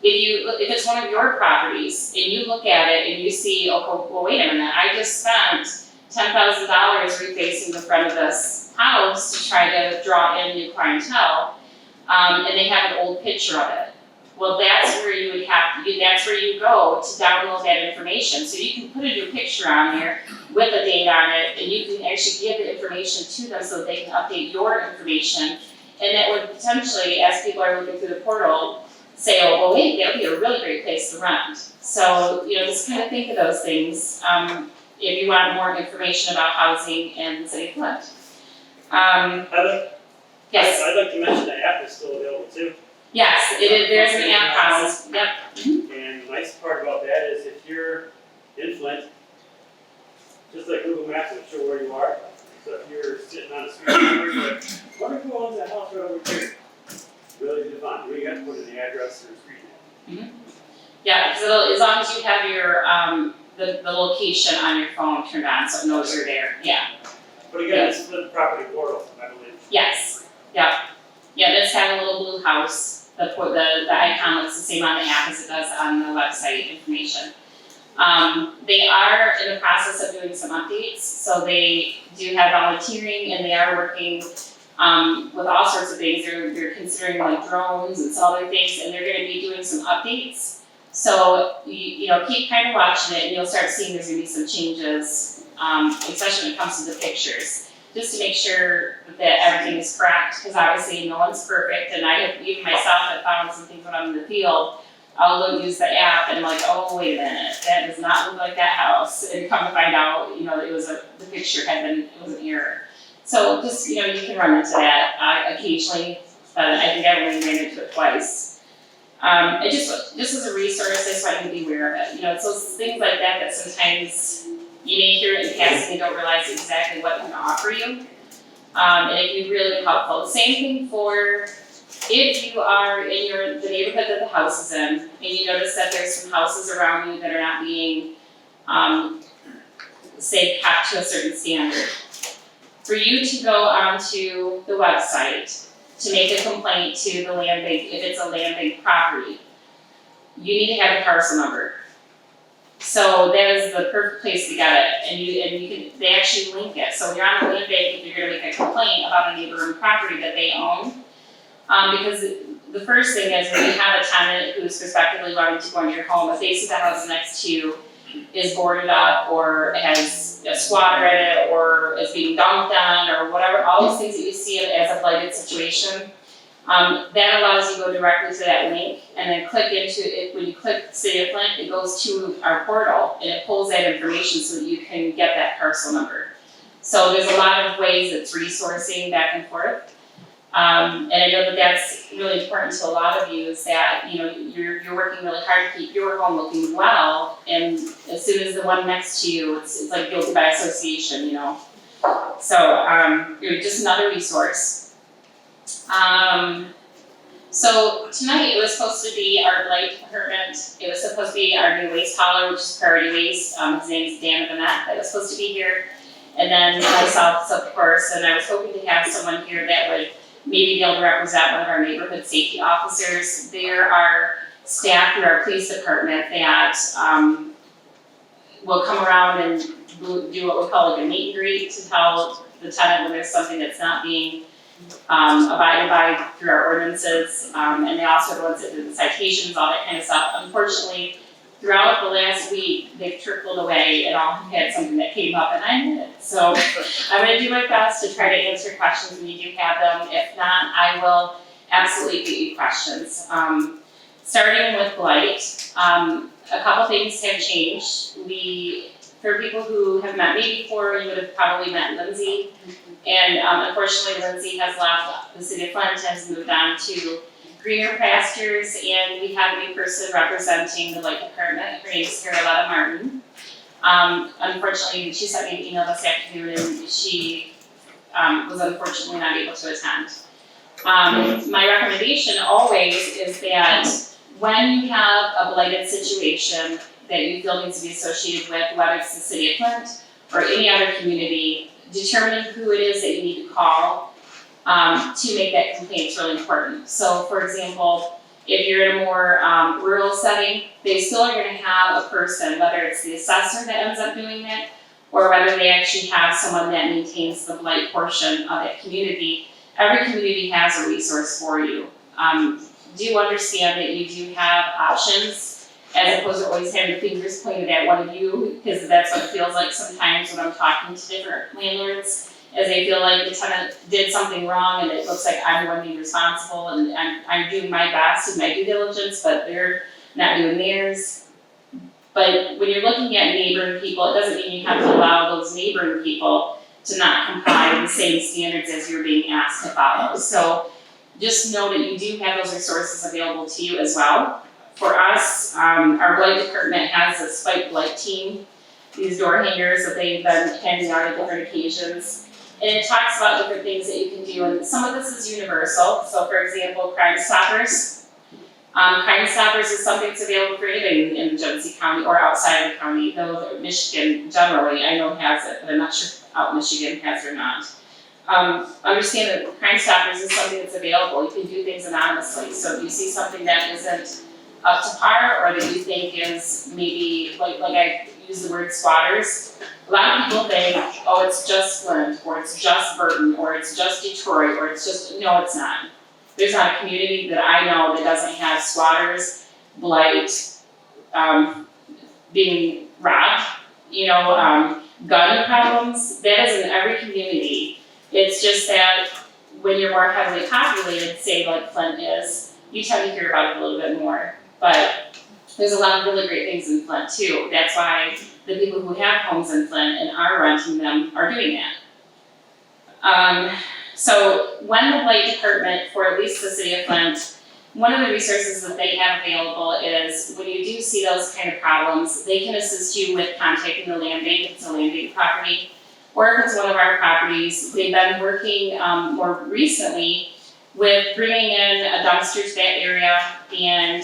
if it's one of your properties and you look at it and you see, oh, well, wait a minute, I just spent $10,000 refacing the front of this house to try to draw in new clientele, and they have an old picture of it. Well, that's where you would that's where you go to download that information. So you can put a new picture on there with a date on it, and you can actually give the information to them so they can update your information. And that would potentially, as people are looking through the portal, say, oh, well, wait, that would be a really great place to rent. So, just kind of think of those things, if you want more information about housing in the city of Flint. Yes, I'd like to mention the app is still available too. yes, there's an app house, yep. And the nice part about that is if you're in Flint, just like Google Maps will show where you are. So if you're sitting on the street, you're like, wonder who owns that house right over here? Really easy to find. You got to put in the address or the street name. Yeah, because as long as you have your, the location on your phone turned on, so it knows you're there, yeah. But again, it's Flint property portal, I believe. Yes, yeah. Yeah, this had a little blue house, the icon looks the same on the app as it does on the website information. They are in the process of doing some updates, so they do have volunteering and they are working with all sorts of things. They're considering like drones and some other things, and they're gonna be doing some updates. So you keep kind of watching it and you'll start seeing there's gonna be some changes, especially when it comes to the pictures, just to make sure that everything is correct, because obviously no one's perfect, and I have, even myself, have found some things when I'm in the field. I'll go use the app and I'm like, oh, wait a minute, that does not look like that house, and come to find out, it was the picture it was an error. So just, you can run into that occasionally, but I think I only ran into it twice. It just as a resource, I just want you to be aware of it. It's those things like that sometimes you may hear it in passing and don't realize exactly what it can offer you. And it can be really helpful. The same thing for if you are in the neighborhood that the house is in, and you notice that there's some houses around you that are not being, say, kept to a certain standard. For you to go onto the website to make a complaint to the land bank, if it's a land bank property, you need to have a parcel number. So that is the perfect place to get it, and they actually link it. So when you're on the land bank, if you're gonna make a complaint about a neighboring property that they own, because the first thing is when you have a tenant who's prospectively wanting to go into your home, if they see the house next to you is boarded up or has a squatter in it or is being dumped on or whatever, all those things that you see as a blighted situation, that allows you to go directly to that link and then click into it. When you click City of Flint, it goes to our portal and it pulls that information so that you can get that parcel number. So there's a lot of ways it's resourcing back and forth. And I know that that's really important to a lot of you, is that, you're working really hard to keep your home looking well, and as soon as the one next to you, it's like guilty by association, So, just another resource. So tonight it was supposed to be our blight department. It was supposed to be our new waste hauler, which is Priority Waste. His name is Dan Vanette, that was supposed to be here. And then myself, of course, and I was hoping to have someone here that would maybe be able to represent one of our neighborhood safety officers. There are staff through our police department that will come around and do what we call like a meet and greet to tell the tenant when there's something that's not being abided by through our ordinances. And they also are the ones that do the citations, all that kind of stuff. Unfortunately, throughout the last week, they've trickled away and all had something that came up, and I knew it. So I'm going to do my best to try to answer questions when you do have them. If not, I will absolutely get you questions. Starting with blight, a couple things have changed. For people who have met me before, you would have probably met Lindsay. And unfortunately, Lindsay has left the city of Flint, has moved on to greener pastures, and we have a new person representing the blight department. Her name is Carolina Martin. Unfortunately, she sent me an email this afternoon, and she was unfortunately not able to attend. My recommendation always is that when you have a blighted situation that you feel needs to be associated with, whether it's the city of Flint or any other community, determining who it is that you need to call to make that complaint is really important. So for example, if you're in a more rural setting, they still are going to have a person, whether it's the assessor that ends up doing it, or whether they actually have someone that maintains the blight portion of that community. Every community has a resource for you. do understand that you do have options as opposed to always having the fingers pointed at one of you, because that's what it feels like sometimes when I'm talking to different landlords, as they feel like the tenant did something wrong and it looks like I'm the one being responsible and I'm doing my best and my due diligence, but they're not doing theirs. But when you're looking at neighboring people, it doesn't mean you have to allow those neighboring people to not comply with the same standards as you're being asked to follow. So just know that you do have those resources available to you as well. For us, our blight department has a spike blight team, these door hangers that they've been handing out at different occasions. And it talks about different things that you can do, and some of this is universal. So for example, Crime Stoppers. Crime Stoppers is something that's available for anybody in Genesee County or outside of the county, though Michigan generally, I know has it, but I'm not sure if out Michigan has it or not. Understand that Crime Stoppers is something that's available. You can do things anonymously. So if you see something that isn't up to par or that you think is maybe, like I use the word squatters, a lot of people think, oh, it's just Flint, or it's just Burton, or it's just Detroit, or it's just, no, it's not. There's not a community that I know that doesn't have squatters, blight, being robbed, gun problems. That is in every community. It's just that when you're more heavily populated, say like Flint is, you tend to hear about it a little bit more. But there's a lot of really great things in Flint too. That's why the people who have homes in Flint and are renting them are doing that. So when the blight department, for at least the city of Flint, one of the resources that they have available is when you do see those kind of problems, they can assist you with contacting the land bank if it's a land bank property, or if it's one of our properties. They've been working more recently with bringing in a dumpster to that area and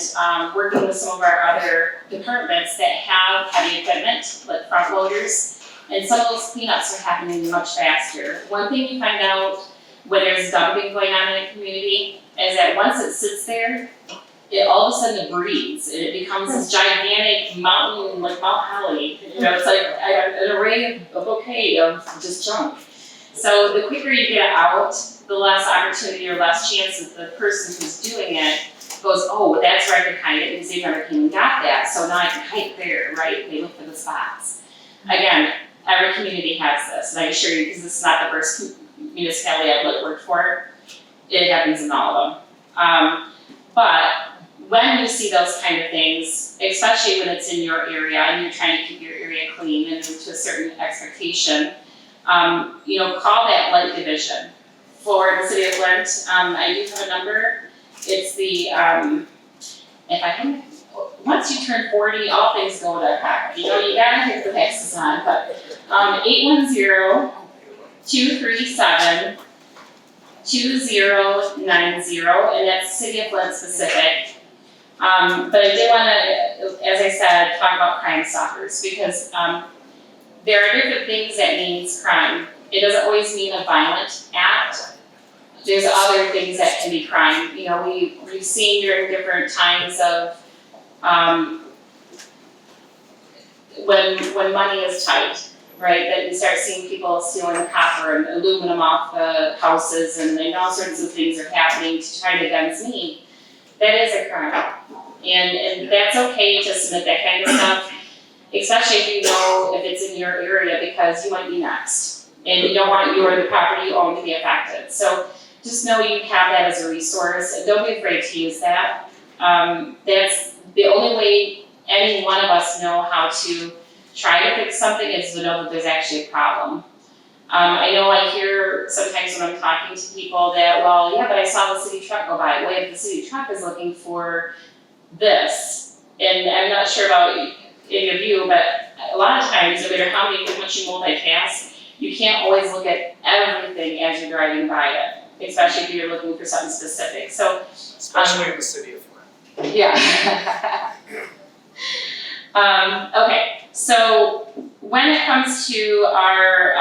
working with some of our other departments that have heavy equipment, like front loaders, and some of those cleanups are happening much faster. One thing you find out when there's dumping going on in a community is that once it sits there, it all of a sudden it breeds and it becomes this gigantic mountain, like Mount Holly. It's like an array, a bouquet of just junk. So the quicker you get out, the less opportunity or less chance that the person who's doing it goes, oh, that's where I can hide it because they never came and got that. So now I can hide there, right? They look for the spots. Again, every community has this, and I assure you, because this is not the first municipality I've worked for, it happens in all of them. But when you see those kind of things, especially when it's in your area and you're trying to keep your area clean and to a certain expectation, call that blight division. For the city of Flint, I do have a number. It's the, once you turn 40, all things go to heck. You gotta hit the taxes on, but 810-237-2090, and that's City of Flint specific. But I did wanna, as I said, talk about Crime Stoppers, because there are different things that means crime. It doesn't always mean a violent act. There's other things that can be crime. We've seen during different times of when money is tight, right? That you start seeing people stealing copper and aluminum off the houses, and then all sorts of things are happening to try to against me. That is a crime, and that's okay to submit that kind of stuff, especially if you know if it's in your area, because you might be next, and you don't want you or the property you own to be affected. So just know you have that as a resource, and don't be afraid to use that. That's the only way any one of us know how to try to fix something, is to know that there's actually a problem. I know I hear sometimes when I'm talking to people that, well, yeah, but I saw the city truck go by. Well, if the city truck is looking for this, and I'm not sure about any of you, but a lot of times, no matter how much you multitask, you can't always look at everything as you're driving by it, especially if you're looking for something specific. So, Especially in the city of Flint. yeah. Okay, so when it comes to our,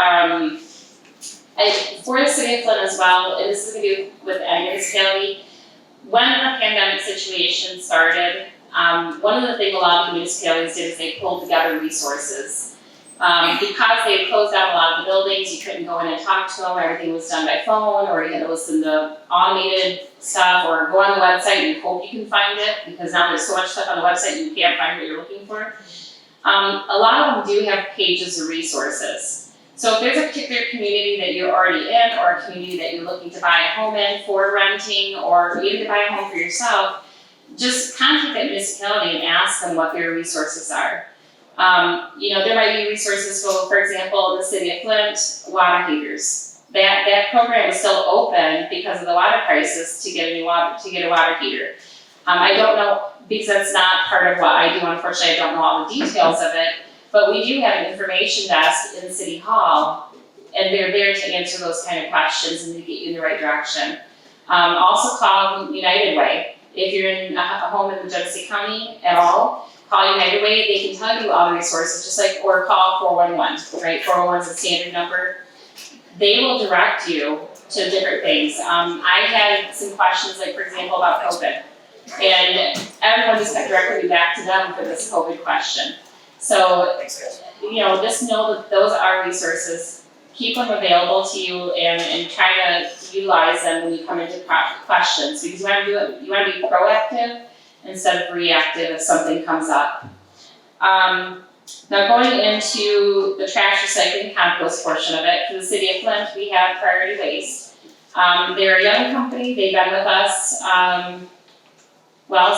for the city of Flint as well, and this is going to be with any municipality, when the pandemic situation started, one of the things a lot of municipalities did is they pulled together resources. Because they closed down a lot of the buildings, you couldn't go in and talk to them, everything was done by phone, or you had to listen to automated stuff, or go on the website and hope you can find it, because now there's so much stuff on the website you can't find what you're looking for. A lot of them do have pages of resources. So if there's a particular community that you're already in, or a community that you're looking to buy a home in for renting, or even to buy a home for yourself, just contact that municipality and ask them what their resources are. There might be resources for example, in the city of Flint, water heaters. That program is still open because of the water crisis to get a water heater. I don't know, because that's not part of what I do, unfortunately, I don't know all the details of it, but we do have an information desk in City Hall, and they're there to answer those kind of questions and to get you in the right direction. Also call United Way. If you're in a home in the Genesee County at all, call United Way, they can tell you all the resources, just like, or call 411, right? 411 is a standard number. They will direct you to different things. I had some questions, like for example, about COVID. And everyone just got directed me back to them for this COVID question. So, just know that those are resources. Keep them available to you and try to utilize them when you come into questions, because you want to be proactive instead of reactive if something comes up. Now going into the trash recycling compost portion of it, for the city of Flint, we have Priority Waste. They're a young company, they've been with us,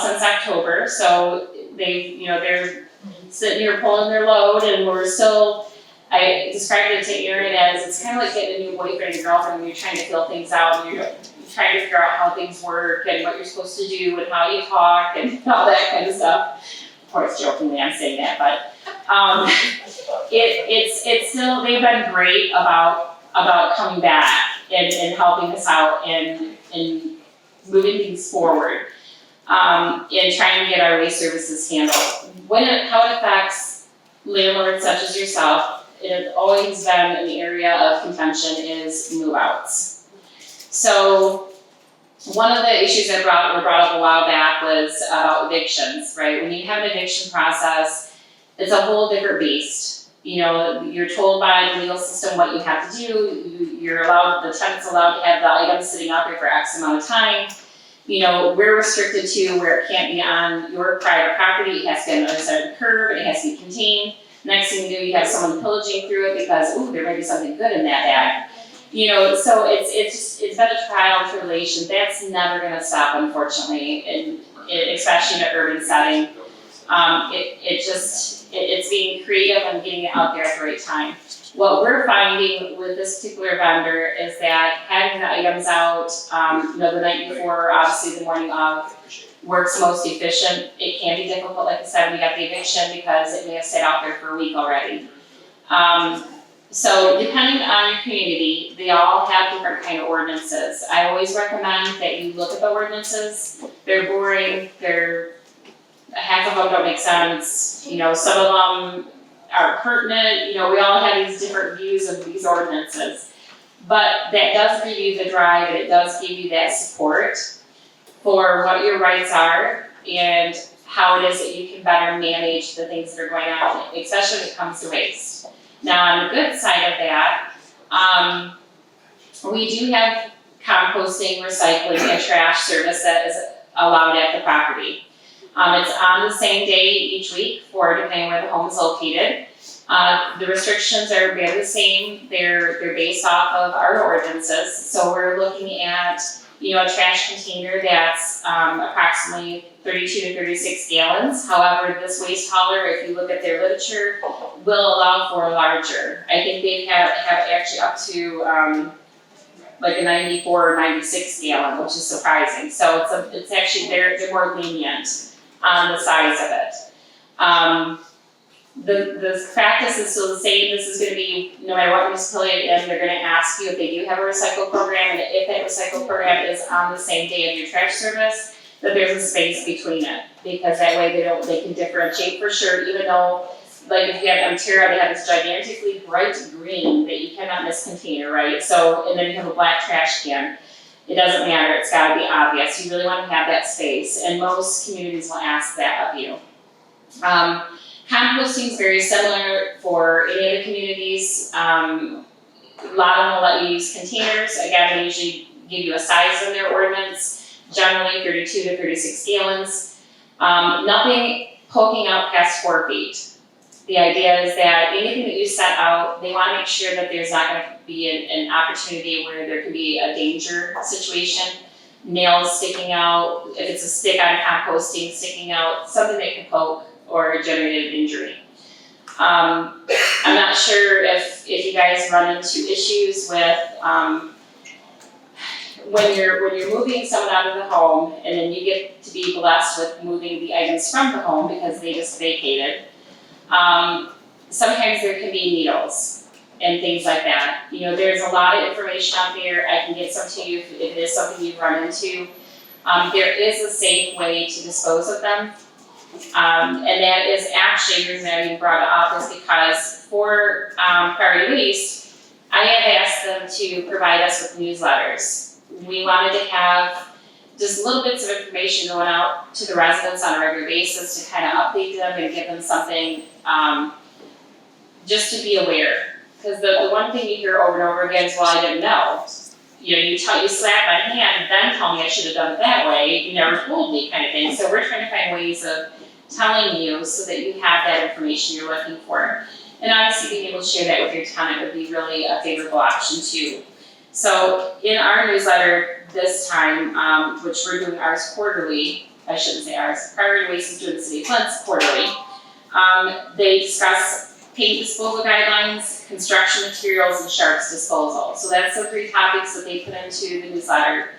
since October, so they're sitting here pulling their load, and we're still, I described it to Erin as, it's kind of like getting a new boyfriend or girlfriend when you're trying to fill things out, and you're trying to figure out how things work, and what you're supposed to do, and how you talk, and all that kind of stuff. Of course, jokingly I'm saying that, but, it's still, they've been great about coming back and helping us out and moving things forward. And trying to get our waste services handled. How it affects landlords such as yourself, it has always been an area of contention is move-outs. So one of the issues that were brought up a while back was about evictions, right? When you have an eviction process, it's a whole different beast. You're told by the legal system what you have to do. The tenant's allowed to have the items sitting out there for X amount of time. We're restricted to where it can't be on your private property, it has to be on the other side of the curb, it has to be contained. Next thing you do, you have someone pillaging through it because, there might be something good in that bag. So it's been a trial and tribulation. That's never gonna stop, unfortunately, especially in an urban setting. It's being creative and getting it out there at the right time. What we're finding with this particular vendor is that having the items out, the night before, obviously the morning of, works most efficient. It can be difficult, like I said, we got the eviction because it may have sat out there for a week already. So depending on your community, they all have different kind of ordinances. I always recommend that you look at the ordinances. They're boring, half of them don't make sense, some of them are pertinent, we all have these different views of these ordinances. But that does give you the drive, and it does give you that support for what your rights are and how it is that you can better manage the things that are going on, especially when it comes to waste. Now, on the good side of that, we do have composting, recycling, and trash service that is allowed at the property. It's on the same day each week depending where the home is located. The restrictions are very the same. They're based off of our ordinances. So we're looking at, a trash container that's approximately 32 to 36 gallons. However, this waste hauler, if you look at their literature, will allow for a larger. I think they have actually up to like a 94 or 96 gallon, which is surprising. So it's actually, they're more lenient on the size of it. The practice is still the same. This is going to be, no matter what municipality you're in, they're going to ask you if they do have a recycle program, and if that recycle program is on the same day of your trash service, that there's a space between it, because that way they can differentiate for sure. Even though, like if you have Ontario, they have this gigantically bright green that you cannot miss container, right? So, and then you have a black trash can. It doesn't matter, it's gotta be obvious. You really wanna have that space, and most communities will ask that of you. Composting is very similar for any of the communities. A lot of them will let you use containers. Again, they usually give you a size in their ordinance, generally 32 to 36 gallons. Nothing poking out past 4 feet. The idea is that anything that you set out, they want to make sure that there's not going to be an opportunity where there can be a danger situation. Nails sticking out, if it's a stick on composting, sticking out, something that can poke or generate an injury. I'm not sure if you guys run into issues with when you're moving someone out of the home and then you get to be blessed with moving the items from the home because they just vacated. Sometimes there can be needles and things like that. You know, there's a lot of information out there. I can get some to you if it is something you run into. There is a safe way to dispose of them. And that is actually, the reason I even brought it up is because for Priority Waste, I have asked them to provide us with newsletters. We wanted to have just little bits of information going out to the residents on a regular basis to kind of update them and give them something just to be aware. Because the one thing you hear over and over again is, well, I didn't know. You know, you slap my hand and then tell me I should have done it that way. You never told me, kind of thing. So we're trying to find ways of telling you so that you have that information you're looking for. And obviously being able to share that with your tenant would be really a favorable option too. So in our newsletter this time, which we're doing ours quarterly, I shouldn't say ours, Priority Waste is doing the City of Flint's quarterly, they discuss paint disposal guidelines, construction materials, and sharps disposal. So that's the 3 topics that they put into the newsletter.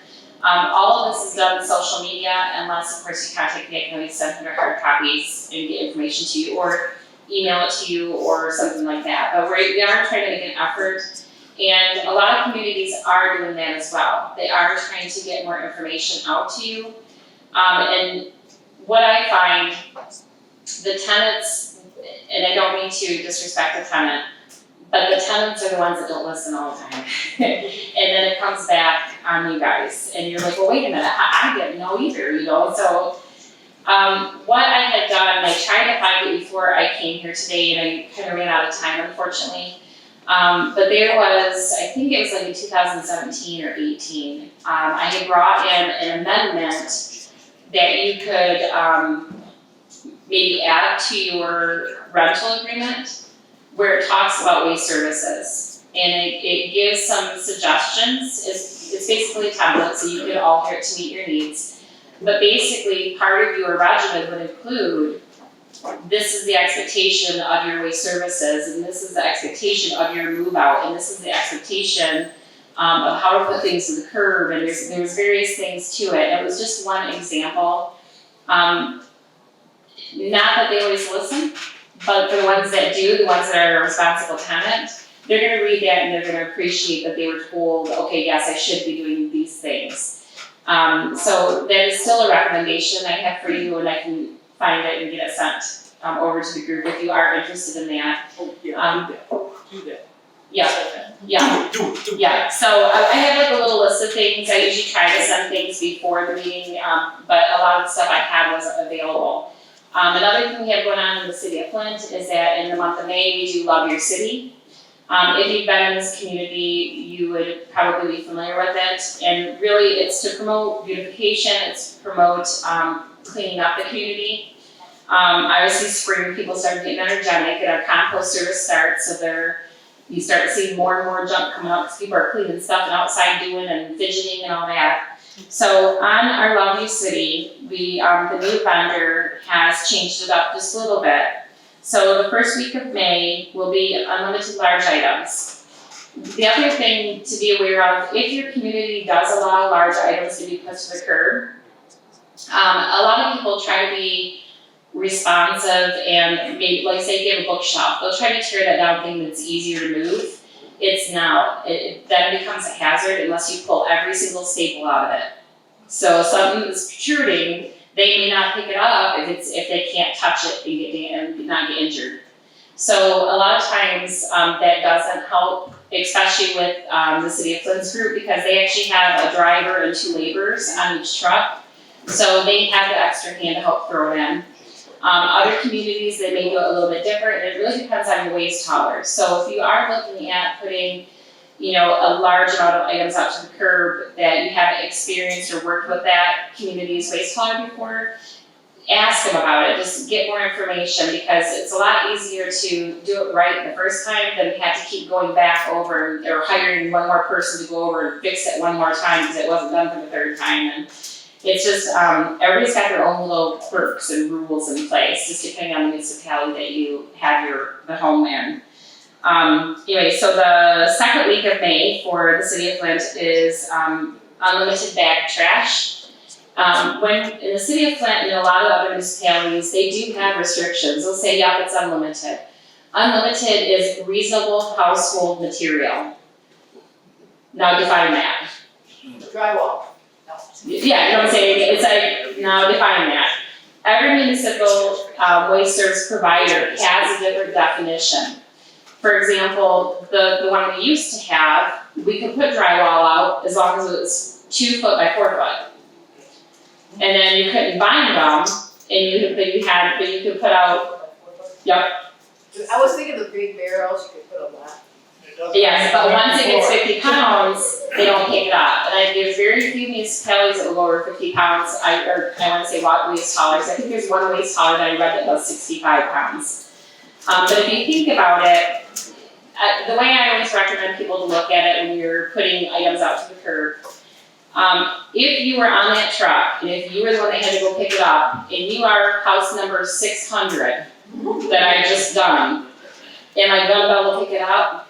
All of this is done in social media, unless of course you contact me. I can always send them hard copies and get information to you, or email it to you, or something like that. But we are trying to make an effort, and a lot of communities are doing that as well. They are trying to get more information out to you. And what I find, the tenants, and I don't mean to disrespect the tenant, but the tenants are the ones that don't listen all the time. And then it comes back on you guys. And you're like, well, wait a minute, I didn't know either, you know? So what I had done, I tried to find it before I came here today, and I kind of ran out of time, unfortunately. But there was, I think it was like in 2017 or 18, I had brought in an amendment that you could maybe add to your rental agreement, where it talks about waste services. And it gives some suggestions. It's basically a template, so you can alter it to meet your needs. But basically, part of your regimen would include, this is the expectation of your waste services, and this is the expectation of your move out, and this is the expectation of how to put things to the curb, and there's various things to it. And it was just one example. Not that they always listen, but for the ones that do, the ones that are a responsible tenant, they're gonna read that and they're gonna appreciate that they were told, okay, yes, I should be doing these things. So that is still a recommendation I have for you, and I can find it and get it sent over to the group if you are interested in that. Oh, yeah, do that. Yeah, yeah, so I have like a little list of things. I usually try to send things before the meeting, but a lot of the stuff I had wasn't available. Another thing we have going on in the City of Flint is that in the month of May, we do Love Your City. If you've been in this community, you would probably be familiar with it. And really, it's to promote beautification, it's to promote cleaning up the community. Obviously, spring, people start getting energetic, and our compost service starts, so you start seeing more and more junk coming up because people are cleaning stuff and outside doing and fidgeting and all that. So on our Love You City, the new vendor has changed it up just a little bit. So the first week of May will be unlimited large items. The other thing to be aware of, if your community does allow large items to be put to the curb, a lot of people try to be responsive and maybe, like say if you have a bookshelf, they'll try to tear that down thinking it's easier to move. It's not. It then becomes a hazard unless you pull every single staple out of it. So if something is protruding, they may not pick it up if they can't touch it and not get injured. So a lot of times that doesn't help, especially with the City of Flint's group, because they actually have a driver and 2 laborers on each truck. So they have the extra hand to help throw it in. Other communities, they may do it a little bit different, and it really depends on your waste haulers. So if you are looking at putting, a large amount of items out to the curb that you haven't experienced or worked with that community's waste hauler before, ask them about it, just get more information, because it's a lot easier to do it right the first time than have to keep going back over or hiring one more person to go over and fix it one more time because it wasn't done for the third time. And it's just, everybody's got their own little quirks and rules in place, just depending on the municipality that you have the home in. Anyway, so the second week of May for the city of Flint is unlimited bag trash. When in the city of Flint and a lot of other municipalities, they do have restrictions. They'll say, yeah, it's unlimited. Unlimited is reasonable household material. Now define that. Drywall. Yeah, you know what I'm saying? It's like, now define that. Every municipal waste service provider has a different definition. For example, the one we used to have, we could put drywall out as long as it was 2 foot by 4 foot. And then you couldn't bind them, and but you could put out, yep. I was thinking the big barrels, you could put on that. Yes, but once it gets 50 pounds, they don't pick it up. And there's very few municipalities that will go over 50 pounds. I want to say waste haulers. I think there's one waste hauler that I read that was 65 pounds. But if you think about it, the way I always recommend people to look at it when you're putting items out to the curb, if you were on that truck, and if you were the one that had to go pick it up, and you are house number 600 that I just done, am I gonna be able to pick it up?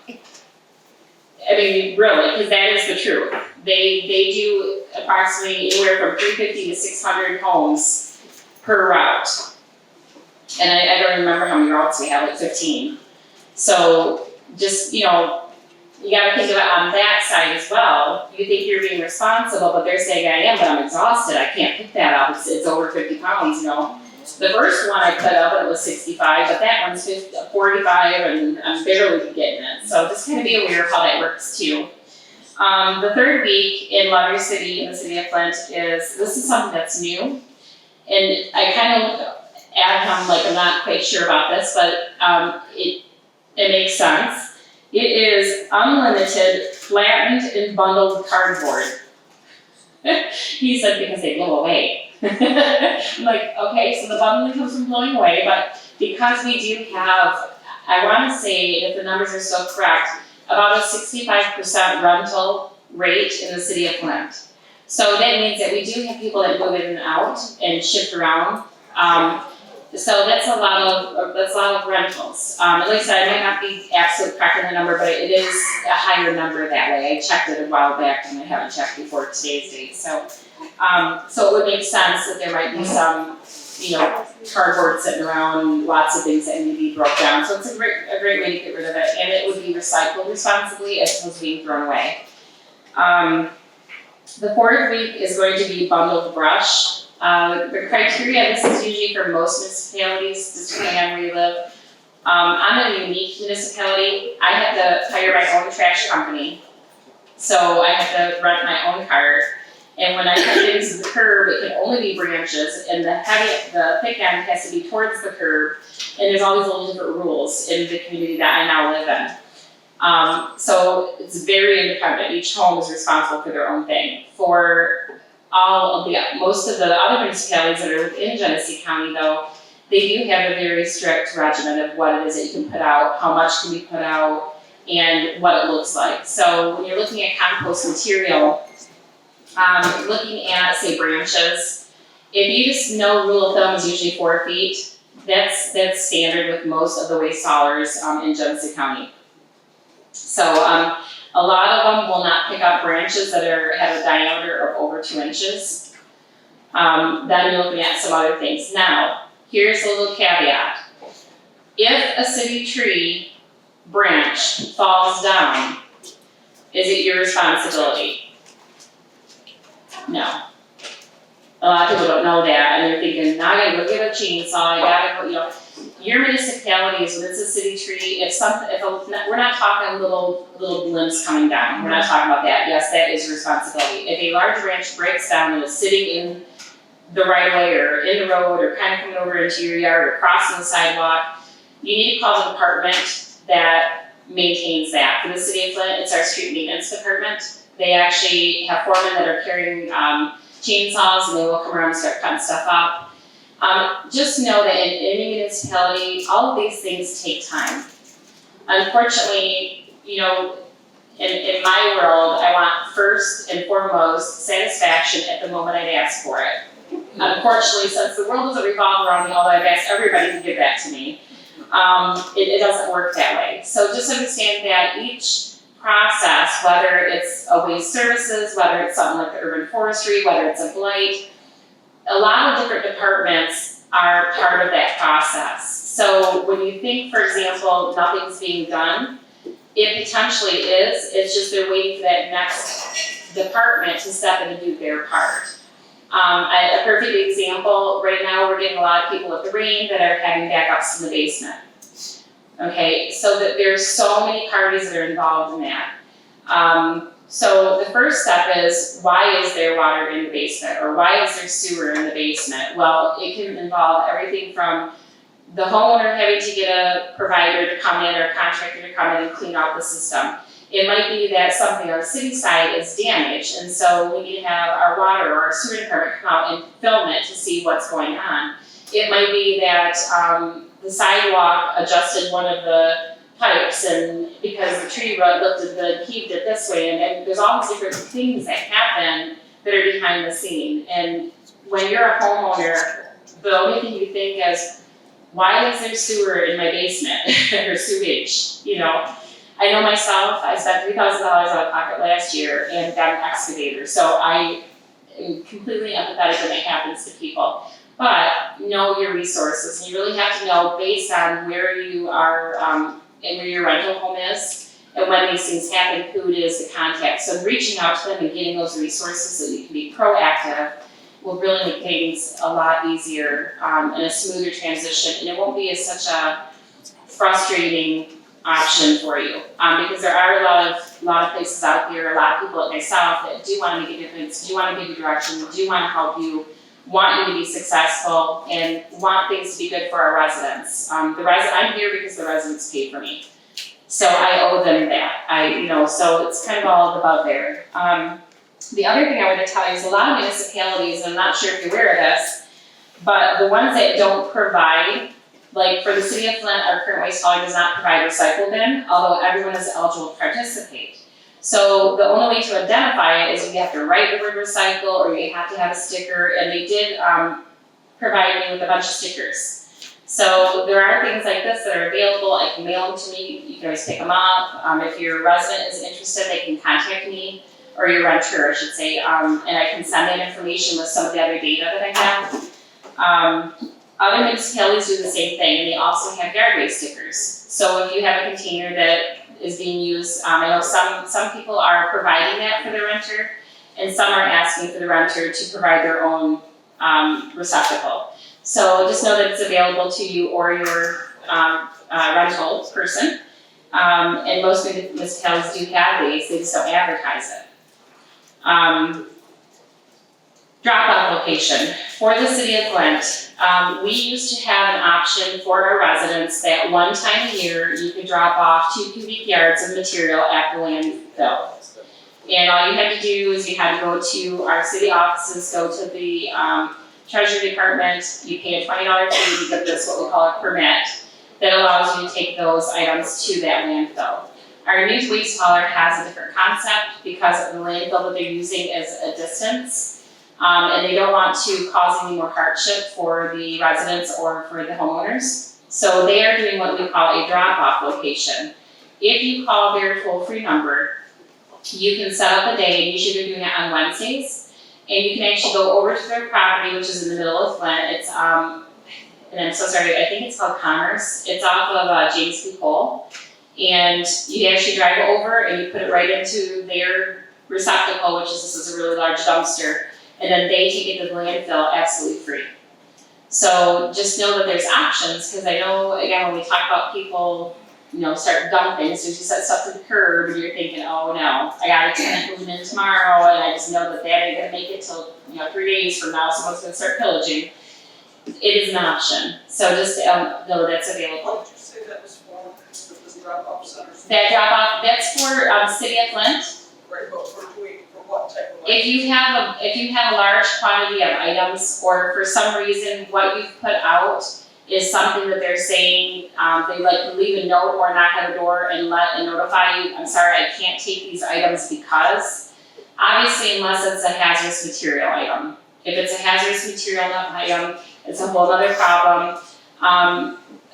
I mean, really, because that is the truth. They do approximately anywhere from 350 to 600 homes per route. And I don't remember how many routes we have, like 15. So just, you gotta think about on that side as well. You think you're being responsible, but they're saying I am, but I'm exhausted, I can't pick that up, it's over 50 pounds, The first one I put up, and it was 65, but that one's 45, and I'm barely getting it. So just kind of be aware of how that works too. The third week in Lottery City, in the city of Flint, this is something that's new. And I kind of looked at him like I'm not quite sure about this, but it makes sense. It is unlimited flattened and bundled cardboard. He said because they blow away. I'm like, okay, so the bundling comes from blowing away, but because we do have, I want to say, if the numbers are still correct, about a 65% rental rate in the city of Flint. So that means that we do have people that move in and out and shift around. So that's a lot of rentals. At least I might not be absolutely correct in the number, but it is a higher number that way. I checked it a while back and I haven't checked before today's date. So it would make sense that there might be some, cardboard sitting around, lots of things that need to be broke down. So it's a great way to get rid of it, and it would be recycled responsibly as opposed to being thrown away. The fourth week is going to be bundled brush. The criteria, this is usually for most municipalities, just depending on where you live. I'm a unique municipality. I have to hire my own trash company. So I have to rent my own cart. And when I put things to the curb, it can only be branches, and the thick end has to be towards the curb. And there's all these little different rules in the community that I now live in. So it's very independent. Each home is responsible for their own thing. For most of the other municipalities that are within Genesee County, though, they do have a very strict regimen of what it is that you can put out, how much can be put out, and what it looks like. So when you're looking at compost material, looking at, say, branches, if you just know rule of thumb is usually 4 feet, that's standard with most of the waste haulers in Genesee County. So a lot of them will not pick up branches that have a diameter of over 2 inches. Then you're looking at some other things. Now, here's a little caveat. If a city tree branch falls down, is it your responsibility? No. A lot of people don't know that, and they're thinking, now I gotta go get a chainsaw, I gotta go, your municipalities, when it's a city tree, we're not talking little limbs coming down, we're not talking about that. Yes, that is your responsibility. If a large branch breaks down and is sitting in the right of way or in the road or kind of coming over into your yard or crossing the sidewalk, you need to call the department that maintains that. For the city of Flint, it's our street maintenance department. They actually have foremen that are carrying chainsaws and they will come around and start cutting stuff up. Just know that in any municipality, all of these things take time. Unfortunately, you know, in my world, I want first and foremost satisfaction at the moment I'd ask for it. Unfortunately, since the world doesn't revolve around me, although I've asked everybody to give that to me, it doesn't work that way. So just understand that each process, whether it's a waste services, whether it's something like the urban forestry, whether it's a blight, a lot of different departments are part of that process. So when you think, for example, nothing's being done, it potentially is, it's just they're waiting for that next department to step in and do their part. A perfect example, right now we're getting a lot of people with the rain that are having backups in the basement. Okay, so that there's so many parties that are involved in that. So the first step is, why is there water in the basement, or why is there sewer in the basement? Well, it can involve everything from the homeowner having to get a provider to come in or a contractor to come in and clean out the system. It might be that something on the city side is damaged, and so we need to have our water or our sewer department come out and film it to see what's going on. It might be that the sidewalk adjusted one of the pipes, and because the tree root lifted the heaved it this way, and there's all these different things that happen that are behind the scene. And when you're a homeowner, the only thing you think is, why is there sewer in my basement or sewage? You know, I know myself. I spent $3,000 out of pocket last year and got an excavator, so I am completely empathetic when it happens to people. But know your resources, and you really have to know based on where you are and where your rental home is, and when these things happen, who it is to contact. So reaching out to them and getting those resources so you can be proactive will really make things a lot easier and a smoother transition, and it won't be such a frustrating option for you, because there are a lot of places out there, a lot of people like myself that do want to make a difference, do want to give you direction, do want to help you, want you to be successful, and want things to be good for our residents. I'm here because the residents pay for me, so I owe them that. So it's kind of all about there. The other thing I want to tell you is a lot of municipalities, and I'm not sure if you're aware of this, but the ones that don't provide, like for the city of Flint, our current waste hauler does not provide a recycle bin, although everyone is eligible to participate. So the only way to identify it is you have to write the word recycle, or you have to have a sticker, and they did provide me with a bunch of stickers. So there are things like this that are available. I can mail them to me, you can always pick them up. If your resident is interested, they can contact me, or your renter, I should say, and I can send that information with some of the other data that I have. Other municipalities do the same thing, and they also have yard waste stickers. So if you have a container that is being used, I know some people are providing that for the renter, and some are asking for the renter to provide their own receptacle. So just know that it's available to you or your rental person, and most municipalities do have these, they just don't advertise it. Drop-off location. For the city of Flint, we used to have an option for our residents that one time a year you could drop off 2 cubic yards of material at the landfill. And all you had to do is you had to go to our city offices, go to the treasury department, you pay a $20 fee, you get this what we call a permit that allows you to take those items to that landfill. Our new waste hauler has a different concept because the landfill that they're using is a distance. And they don't want to cause any more hardship for the residents or for the homeowners. So they are doing what we call a drop-off location. If you call their toll-free number, you can set up a day, and usually they're doing it on Wednesdays, and you can actually go over to their property, which is in the middle of Flint. It's, and I'm so sorry, I think it's called Commerce. It's off of James Cole. And you actually drive over and you put it right into their receptacle, which is, this is a really large dumpster. And then they take it to the landfill absolutely free. So just know that there's options, because I know, again, when we talk about people start dumping, as soon as you set stuff to the curb, and you're thinking, oh no, I got a tenant moving in tomorrow, and I just know that ain't gonna make it till, 3 days from now, someone's gonna start pillaging. It is an option, so just, know that's available. What did you say that was for, this drop-off center? That drop off, that's for, City of Flint. Right, but for what type of? If you have a large quantity of items, or for some reason what you've put out is something that they're saying, they like leave a note or knock on the door and notify you, I'm sorry, I can't take these items because, obviously unless it's a hazardous material item. If it's a hazardous material item, it's a whole other problem.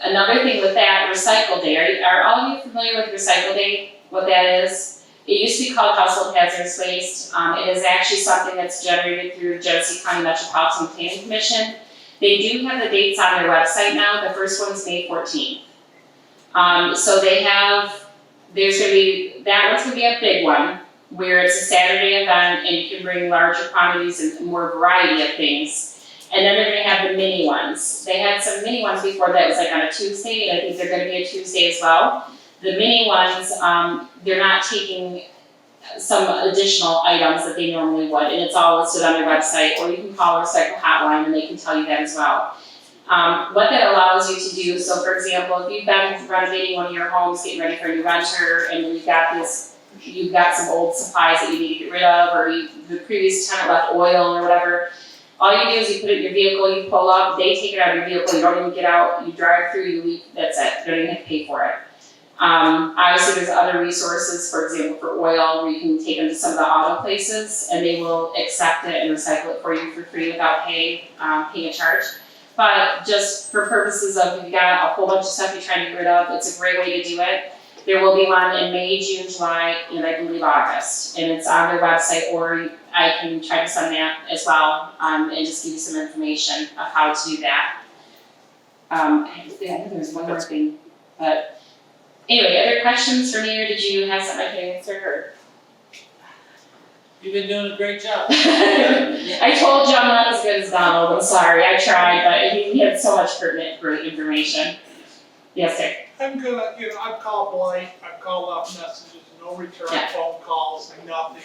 Another thing with that, Recycle Day, are all of you familiar with Recycle Day, what that is? It used to be called Household Hazardous Waste. It is actually something that's generated through the Genesee County Metropolitan Planning Commission. They do have the dates on their website now. The first one's May 14th. So there's gonna be, that one's gonna be a big one, where it's a Saturday event and you can bring larger quantities and more variety of things. And then they're gonna have the mini ones. They had some mini ones before that was like on a Tuesday, and I think they're gonna be a Tuesday as well. The mini ones, they're not taking some additional items that they normally would, and it's all listed on their website, or you can call our Recycle Hotline and they can tell you that as well. What that allows you to do, so for example, if you've been renovating one of your homes, getting ready for a new renter, and you've got some old supplies that you need to get rid of, or the previous tenant left oil or whatever, all you do is you put it in your vehicle, you pull up, they take it out of your vehicle, you don't even get out, you drive through, you leave, that's it, you don't even have to pay for it. Obviously there's other resources, for example, for oil, where you can take them to some of the auto places and they will accept it and recycle it for you for free without paying a charge. But just for purposes of, if you got a whole bunch of stuff you're trying to get rid of, it's a great way to do it. There will be one in May, June, July, and I believe August, and it's on their website, or I can try to send that as well, and just give you some information of how to do that. I think there's one more thing, but anyway, other questions for me, or did you have something I can answer, or? You've been doing a great job. I told you I'm not as good as Donald, I'm sorry, I tried, but he had so much pertinent, great information. Yes, sir. I'm gonna, I've called Blight, I've called off messages, no return phone calls, nothing.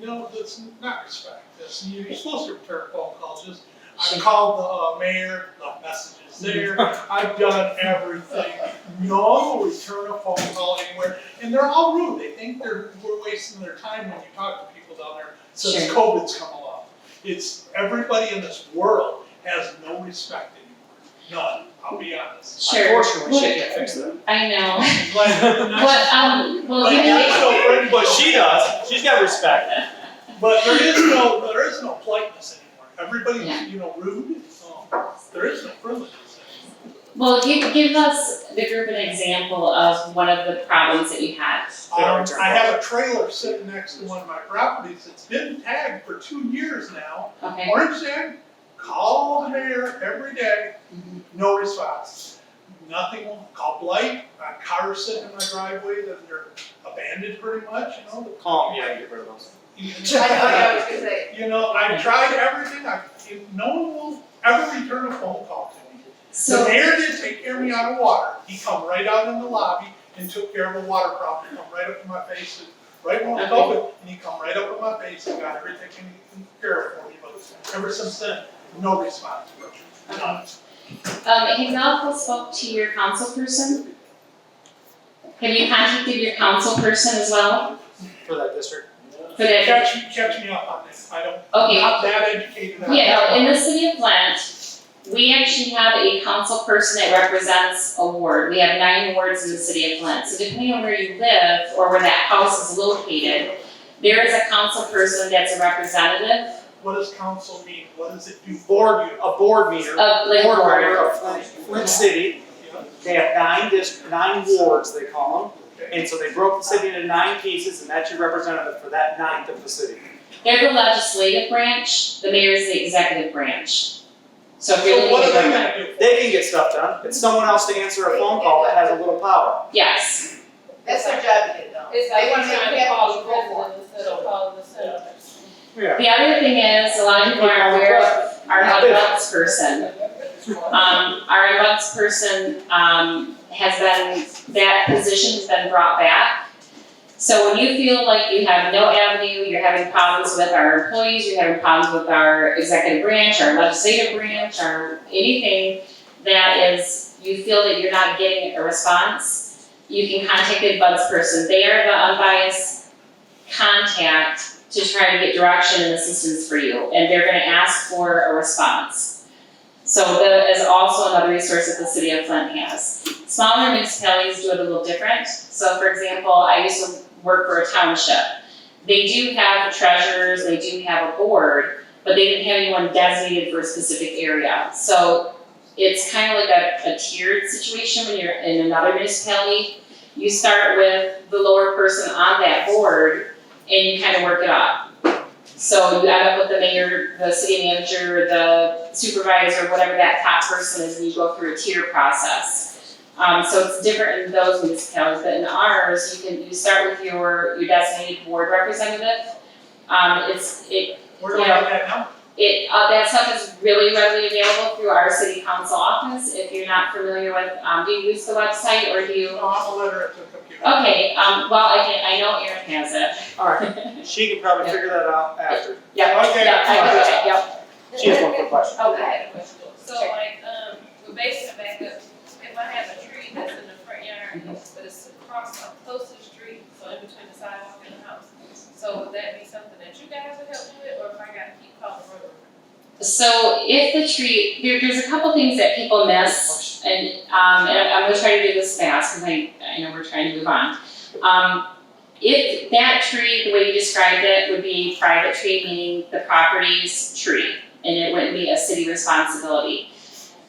No, that's not respect. You're supposed to return phone calls. I've called the mayor, left messages there. I've done everything. No return a phone call anywhere. And they're all rude. They think we're wasting their time when you talk to people down there since COVID's come along. It's everybody in this world has no respect anymore. None. I'll be honest. Sure. Unfortunately, she can't fix them. I know. But she does. She's got respect. But there is no politeness anymore. Everybody's, rude. There is no privileges anymore. Well, give us, the group, an example of one of the problems that you had. I have a trailer sitting next to one of my properties that's been tagged for 2 years now. Okay. Orange tag, call the mayor every day, no response. Nothing, call Blight, cars sitting in my driveway that they're abandoned pretty much, Call them, yeah, get rid of those. I was gonna say. I've tried everything, no one will ever return a phone call to me. So, The mayor did take care of me on water. He come right out in the lobby and took care of a water problem. He come right up to my face, right when I was open, and he come right up in my face and got everything taken care of for me. But ever since then, no response. None. have you also spoke to your council person? Have you contacted your council person as well? For that district. For that? Catch me up on this. I'm not that educated. Yeah, no, in the city of Flint, we actually have a council person that represents a ward. We have 9 wards in the city of Flint. So depending on where you live or where that house is located, there is a council person that's a representative. What does council mean? What does it do? A board meter. Board member of Flint City. They have 9 wards, they call them. And so they broke the city into 9 pieces, and that's your representative for that 9th of the city. They're the legislative branch, the mayor is the executive branch. So if you're So what looking are at they government, gonna do? They can get stuff done. It's someone else to answer a phone call that has a little power. yes. That's their job to get it done. It's They like wanna trying make to call the happy, go for it. president instead of calling the senators. Yeah. The other thing is, a lot of people are aware of our HUD person. Our HUD person, that position has been brought back. So when you feel like you have no avenue, you're having problems with our employees, you're having problems with our executive branch, our legislative branch, or anything that is, you feel that you're not getting a response, you can contact the buds person. They are the unbiased contact to try to get direction and assistance for you, and they're gonna ask for a response. So that is also another resource that the city of Flint has. Smaller municipalities do it a little different. So for example, I used to work for a township. They do have treasurers, they do have a board, but they didn't have anyone designated for a specific area. So it's kind of like a tiered situation when you're in another municipality. You start with the lower person on that board and you kind of work it up. So you end up with the mayor, the city manager, the supervisor, whatever that top person is, and you go through a tier process. So it's different in those municipalities, but in ours, you start with your designated board representative. Where do I get that number? That stuff is really readily available through our city council office. If you're not familiar with, do you use the website or do you? No, I'm illiterate to the computer. Okay, well, I know Erin has it. Alright, she can probably figure that out after. Yep, Okay. yep, I can do it, yep. She has one quick question. I had a question. So like, we're basing it back up, if I have a tree that's in the front yard, but it's across a closer street, so in between the sidewalk and the house. So would that be something that you guys would help with, or if I gotta keep calling the road? So if the tree, there's a couple things that people miss, and I'm gonna try to do this fast, because I know we're trying to move on. If that tree, the way you described it, would be private tree, meaning the property's tree, and it wouldn't be a city responsibility.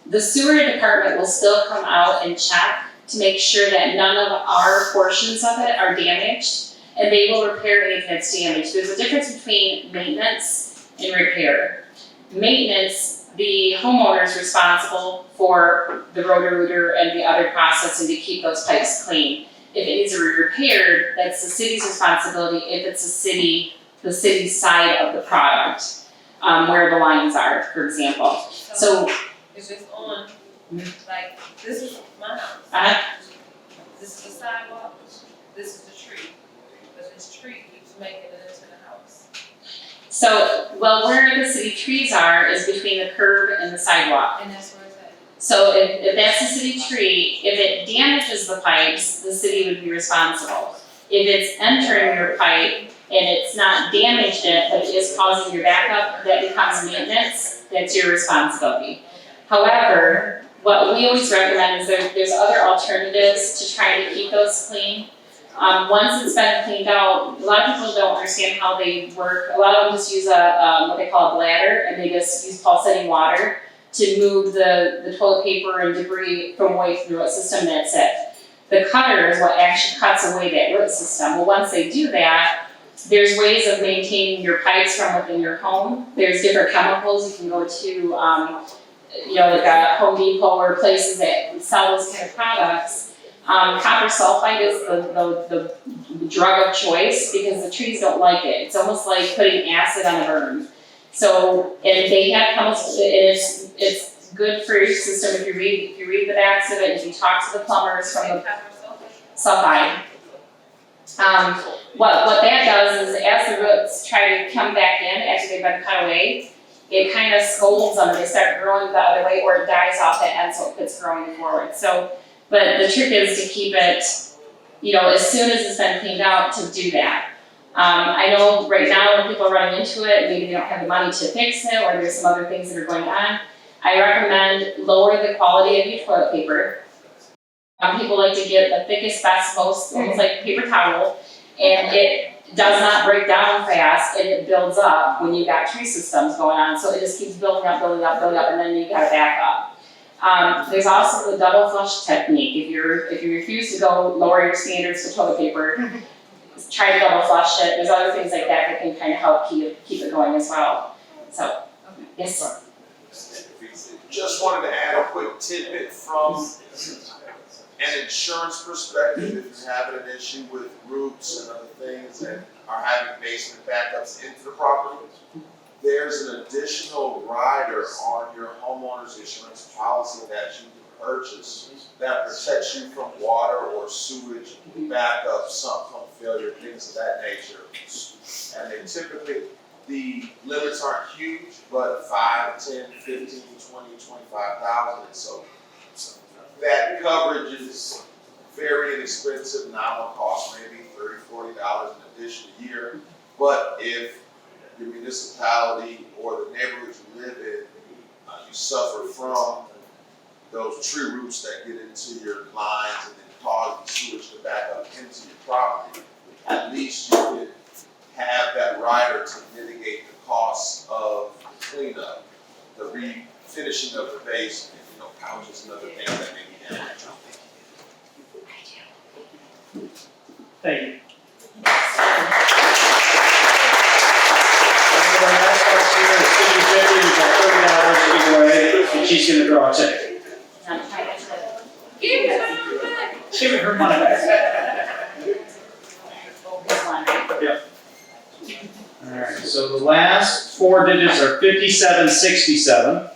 The sewer department will still come out and check to make sure that none of our portions of it are damaged, and they will repair anything that's damaged. There's a difference between maintenance and repair. Maintenance, the homeowner is responsible for the rotor-rooter and the other processing to keep those pipes clean. If it needs to be repaired, that's the city's responsibility if it's the city side of the product, where the lines are, for example. So It's just on, like, this is my house. This is the sidewalk, this is the tree, but this tree keeps making it into the house. So, well, where the city trees are is between the curb and the sidewalk. And that's where it's at. So if that's a city tree, if it damages the pipes, the city would be responsible. If it's entering your pipe and it's not damaged it, but it is causing your backup, that becomes maintenance, that's your responsibility. However, what we always recommend is there's other alternatives to try to keep those clean. Once it's been cleaned out, a lot of people don't understand how they work. A lot of them just use what they call a bladder, and they just use pulsating water to move the toilet paper and debris from away from the root system, and that's it. The cutter is what actually cuts away that root system. Well, once they do that, there's ways of maintaining your pipes from within your home. There's different chemicals. You can go to, like a Home Depot or places that sell those kind of products. Copper sulfide is the drug of choice because the trees don't like it. It's almost like putting acid on a burn. So, and they have chemicals, it's good for your system if you read the backs of it, if you talk to the plumbers from the sulfide. What that does is as the roots try to come back in after they've been cut away, it kind of scolds them and they start growing the other way, or it dies off that end so it quits growing forward. So, but the trick is to keep it, as soon as it's been cleaned out, to do that. I know right now when people are running into it, maybe they don't have the money to fix it, or there's some other things that are going on. I recommend lower the quality of your toilet paper. People like to get the thickest, best, most, almost like paper towel, and it does not break down fast, and it builds up when you've got tree systems going on, so it just keeps building up, and then you gotta back up. There's also the double flush technique. If you refuse to go lower your standards for toilet paper, try to double flush it. There's other things like that can kind of help keep it going as well. So, yes. Just wanted to add a quick tidbit from an insurance perspective. If you're having an issue with roots and other things and are having basement backups into the property, there's an additional rider on your homeowner's insurance policy that you can purchase that protects you from water or sewage backup, sump pump failure, things of that nature. And then typically, the limits aren't huge, but 5, 10, 15, 20, 25,000. So that coverage is very inexpensive, nominal cost maybe $30, $40 in addition a year. But if your municipality or the neighborhood you live in, you suffer from those tree roots that get into your lines and then cause the sewage to back up into your property, at least you can have that rider to mitigate the costs of the cleanup, the refinishing of the base, and pouches and other things that may be damaged. Thank you. Our last part here is 50/50, we've got $30 to give away, and she's gonna draw a check. Give me some back. Give me her money back. Alright, so the last 4 digits are 5767.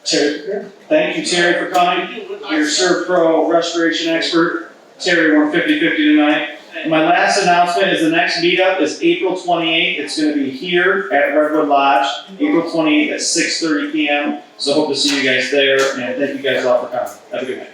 Terry, thank you Terry for coming. Your Serve Pro restoration expert. Terry won 50/50 tonight. My last announcement is the next meetup is April 28th. It's going to be here at Redwood Lodge, April 28th at 6:30 p.m. So hope to see you guys there, and thank you guys all for coming. Have a good night.